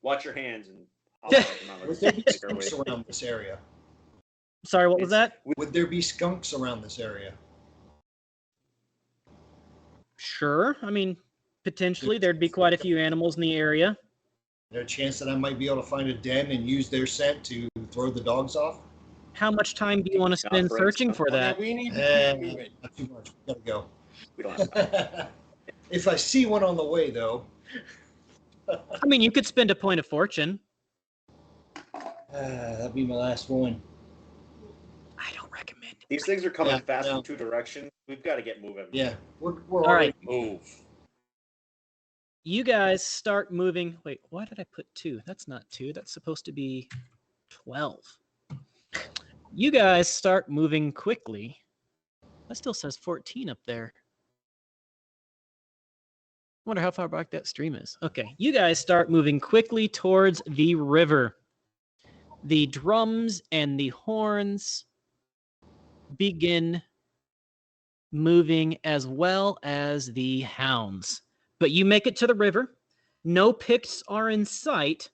watch your hands and I'll fight them on Would the there be quicker way. skunks around this area? Sorry, what was that? Would there be skunks around this area? Sure. I mean, potentially there'd be quite a few animals in the area. There a chance that I might be able to find a den and use their scent to throw the dogs off? How much time do you want to spend Not searching for Okay, that? we need to keep moving. Not too much. We gotta go. We don't have time. If I see one on the way, though, I mean, you could spend a point of fortune. that'd be my last one. I don't recommend it. These things are coming Yeah, fast no. in two directions. We've got to get moving. Yeah, we're All already. right. Move. You guys start moving. Wait, why did I put 2? That's not 2. That's supposed to be 12. You guys start moving quickly. That still says 14 up there. Wonder how far back that stream is. Okay, you guys start moving quickly towards the river. The drums and the horns begin moving as well as the hounds. But you make it to the river. No picks are in sight.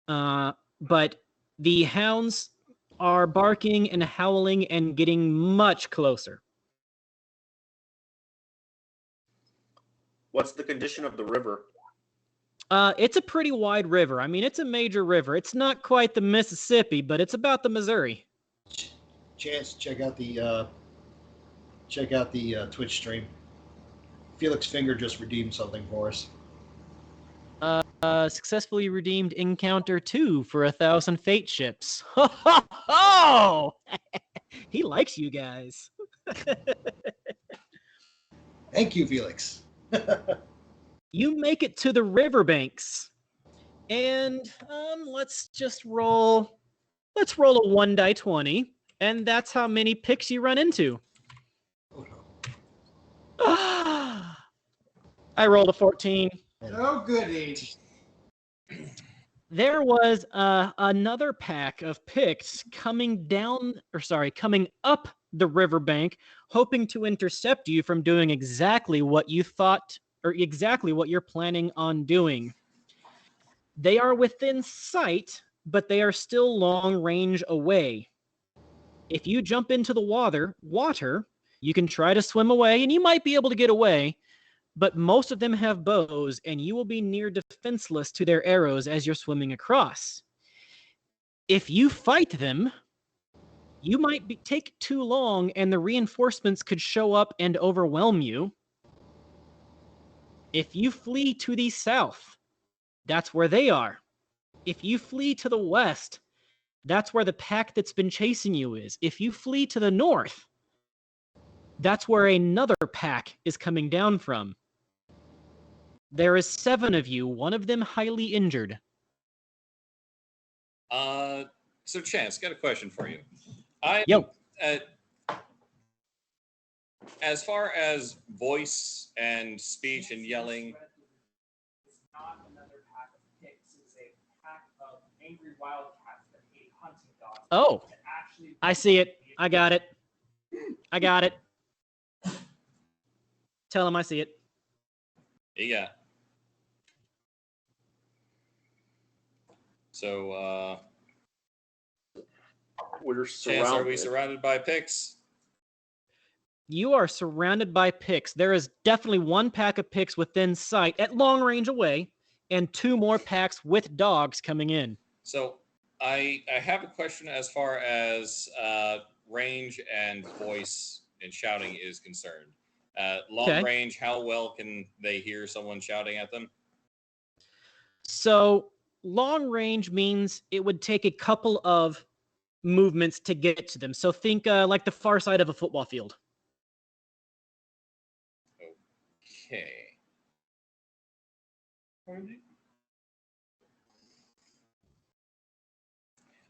But the hounds are barking and howling and getting much closer. What's the condition of the river? It's a pretty wide river. I mean, it's a major river. It's not quite the Mississippi, but it's about the Missouri. Chance, check out the Twitch stream. Felix Finger just redeemed something for us. Successfully redeemed Encounter 2 for 1,000 Fate ships. Ho, ho, ho! He likes you guys. Thank you, Felix. You make it to the riverbanks. And let's roll a 1 die 20. And that's how many picks you run into. I rolled a 14. Oh, goody. There was another pack of picks coming up the riverbank, hoping to intercept you from doing exactly what you thought, or exactly what you're planning on doing. They are within sight, but they are still long range away. If you jump into the water, you can try to swim away, and you might be able to get away. But most of them have bows, and you will be near defenseless to their arrows as you're swimming across. If you fight them, you might take too long, and the reinforcements could show up and overwhelm you. If you flee to the south, that's where they are. If you flee to the west, that's where the pack that's been chasing you is. If you flee to the north, that's where another pack is coming down from. There is 7 of you, one of them highly injured. So Chance, got a question for you. Yo. As far as voice and speech and yelling, It's not another pack of pigs. It's a pack of angry wildcats that hate hunting dogs. Oh, that actually I see it. I got it. Tell him I see it. yeah. So, We're Chance, are we surrounded. surrounded by picks? You are surrounded by picks. There is definitely 1 pack of picks within sight at long range away, and 2 more packs with dogs coming in. So, I have a question as far as range and voice and shouting is concerned. Long Okay. range, how well can they hear someone shouting at them? So long range means it would take a couple of movements to get to them. So think like the far side of a football field. Okay.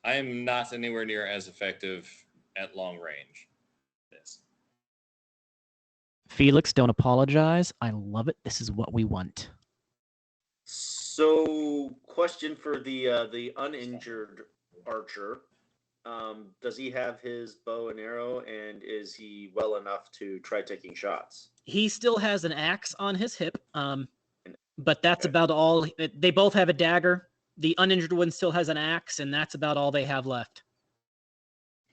I am not anywhere near as effective at long range. This. Felix, don't apologize. I love it. This is what we want. So, question for the uninjured archer: does he have his bow and arrow, and is he well enough to try taking shots? He still has an axe on his hip, but that's about all. They both have a dagger. The uninjured one still has an axe, and that's about all they have left.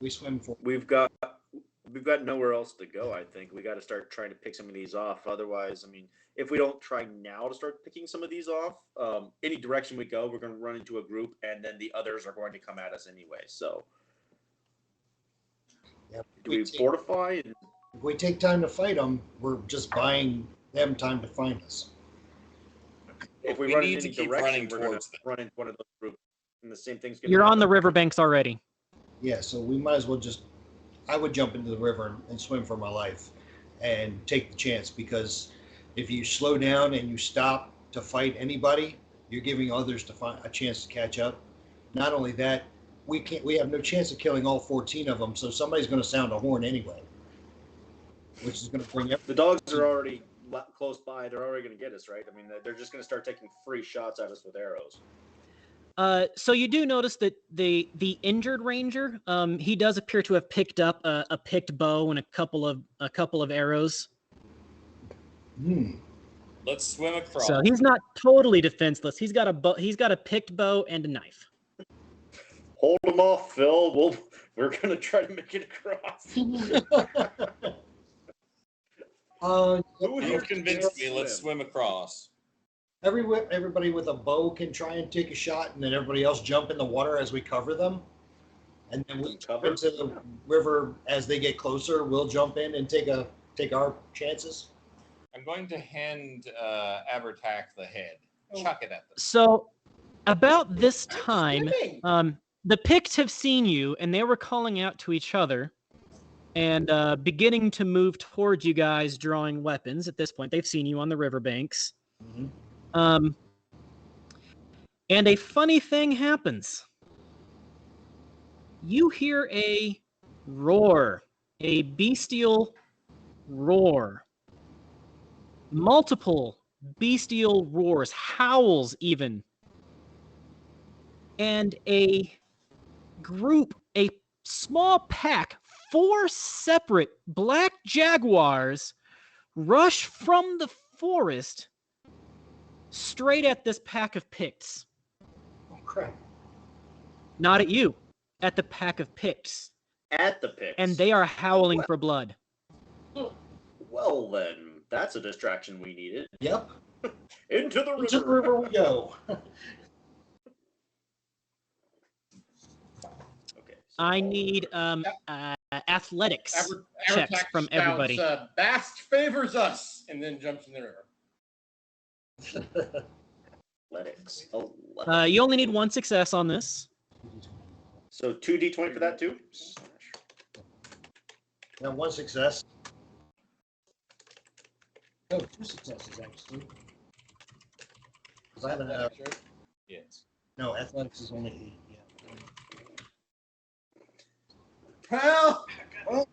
We swim for. We've got nowhere else to go. I think we got to start trying to pick some of these off. Otherwise, I mean, if we don't try now to start picking some of these off, any direction we go, we're going to run into a group, and then the others are going to come at us anyway. So, Yep. do we fortify? If we take time to fight them, we're just buying them time to find us. If we We run need in to any keep direction, running we're going towards to them. run into one of those groups, and the same thing's going to You're on the happen. riverbanks already. Yeah, so we might as well I would jump into the river and swim for my life and take the chance, because if you slow down and you stop to fight anybody, you're giving others to find a chance to catch up. Not only that, we have no chance of killing all 14 of them, so somebody's going to sound a horn anyway, which is going to bring The dogs are already close by. They're already going to get us, right? I mean, they're just going to start taking free shots at us with arrows. So you do notice that the injured ranger, he does appear to have picked up a picked bow and a couple of arrows. Let's swim across. So he's not totally defenseless. He's got a picked bow and a knife. Hold them off, Phil. We're going to try to make it across. You've convinced me. Let's swim across. Everybody with a bow can try and take a shot, and then everybody else jump in the water as we cover them. And then we jump into the river as they get closer. We'll jump in and take our chances. I'm going to hand Abertac the head. Chuck it at them. So about this time, the Picts have seen you, and they were calling out to each other and beginning to move towards you guys, drawing weapons. At this point, they've seen you on the riverbanks. Mm-hmm. And a funny thing happens. You hear a roar, a bestial roar. Multiple bestial roars, howls even. And a small pack, 4 separate black jaguars rush from the forest straight at this pack of Picts. Oh, crap. Not at you, at the pack of Picts. At the Picts. And they are howling for blood. Well, then, that's a distraction we needed. Yep. Into the river. Into the river we go. Okay. So I need athletics checks from everybody. Bast favors us, and then jumps in the river. athletics. You only need 1 success on this. So 2d20 for that too? Now 1 success. No, 2 successes actually. Because I have Yes. no, athletics is only 8. Yeah. Well,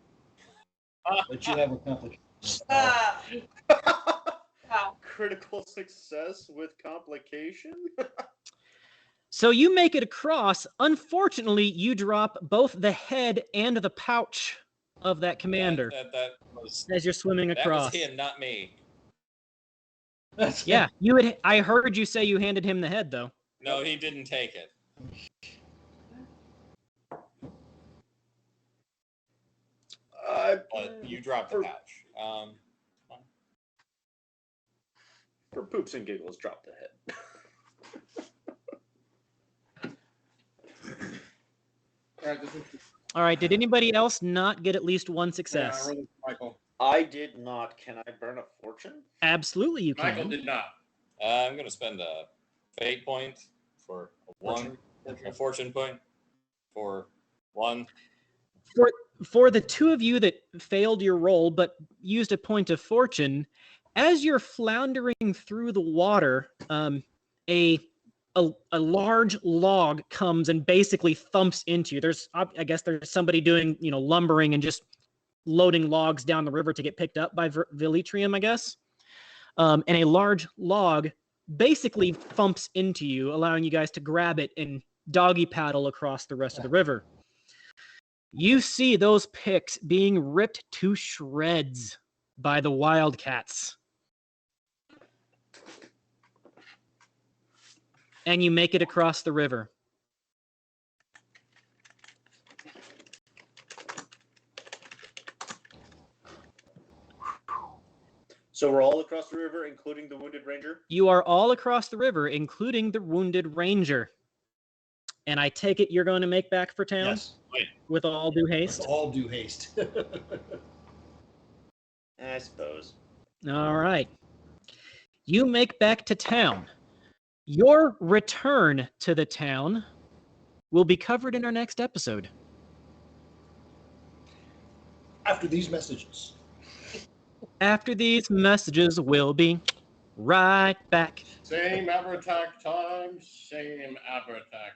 But you have a complication. Wow. Critical success with complication? So you make it across. Unfortunately, you drop both the head and the pouch of that commander That was as you're swimming that across. was him, not me. Yeah, I heard you say you handed him the head, though. No, he didn't take it. But you dropped the pouch. For poops and giggles, drop the head. All right, All right, did anybody else not get at least 1 success? Michael. I did not. Can I burn a fortune? Absolutely, you Michael can. did not. I'm going to spend a fate point for a fortune point for 1. For the 2 of you that failed your roll but used a point of fortune, as you're floundering through the water, a large log comes and basically thumps into you. I guess there's somebody doing lumbering and just loading logs down the river to get picked up by Velitrium, I guess. And a large log basically thumps into you, allowing you guys to grab it and doggy paddle across the rest of the river. You see those Picts being ripped to shreds by the Wildcats. and you make it across the river. So we're all across the river, including the wounded ranger? You are all across the river, including the wounded ranger. And I take it you're going to make back for town Yes, with all due with haste? all due haste. I suppose. All right. You make back to town. Your return to the town will be covered in our next episode. After these messages. After these messages, we'll be right back. Same Abertac time, same Abertac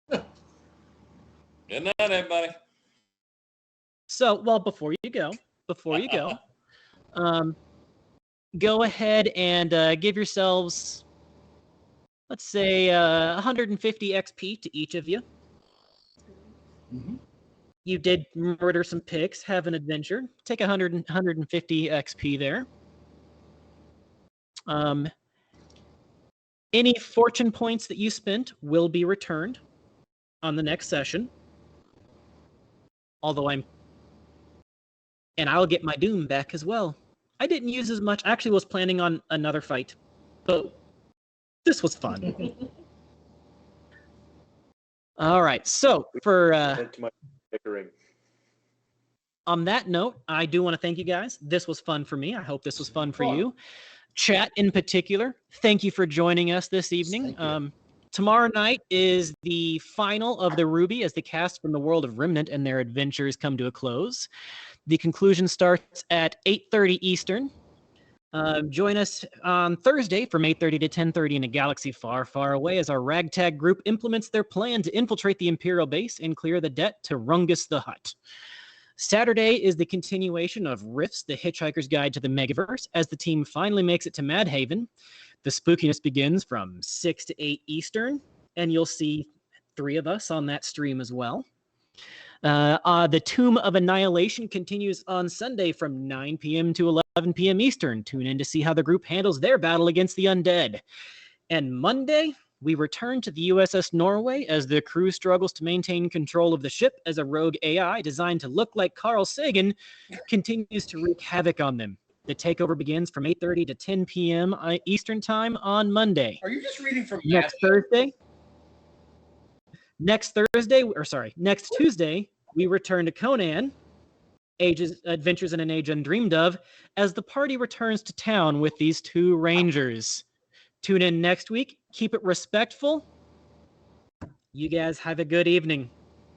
channel. Good night, everybody. So, well, before you go, go ahead and give yourselves, let's say, 150 XP to each of you. Mhm. You did murder some pigs, have an adventure. Take 150 XP there. Any fortune points that you spent will be returned on the next session. Although and I'll get my doom back as well. I didn't use as much. I actually was planning on another fight, but this was fun. All right, so for To my bickering. on that note, I do want to thank you guys. This was fun for me. I hope this was fun for Fun. you. Chat in particular, thank you for joining us this evening. Thank you. Tomorrow night is the final of the Ruby as the cast from the world of Remnant and their adventures come to a close. The conclusion starts at 8:30 Eastern. Join us on Thursday from 8:30 to 10:30 in a galaxy far, far away as our ragtag group implements their plan to infiltrate the Imperial base and clear the debt to Rungus the Hutt. Saturday is the continuation of Rifts, the Hitchhiker's Guide to the Megaverse, as the team finally makes it to Madhaven. The spookiness begins from 6 to 8 Eastern, and you'll see 3 of us on that stream as well. The Tomb of Annihilation continues on Sunday from 9 p.m. to 11 p.m. Eastern. Tune in to see how the group handles their battle against the undead. And Monday, we return to the USS Norway as the crew struggles to maintain control of the ship as a rogue AI designed to look like Carl Sagan continues to wreak havoc on them. The takeover begins from 8:30 to 10 p.m. Eastern Time on Monday. Are you just reading from Next Tuesday, we return to Conan, Adventures in an Age Undreamed of, as the party returns to town with these 2 rangers. Tune in next week. Keep it respectful. You guys have a good evening.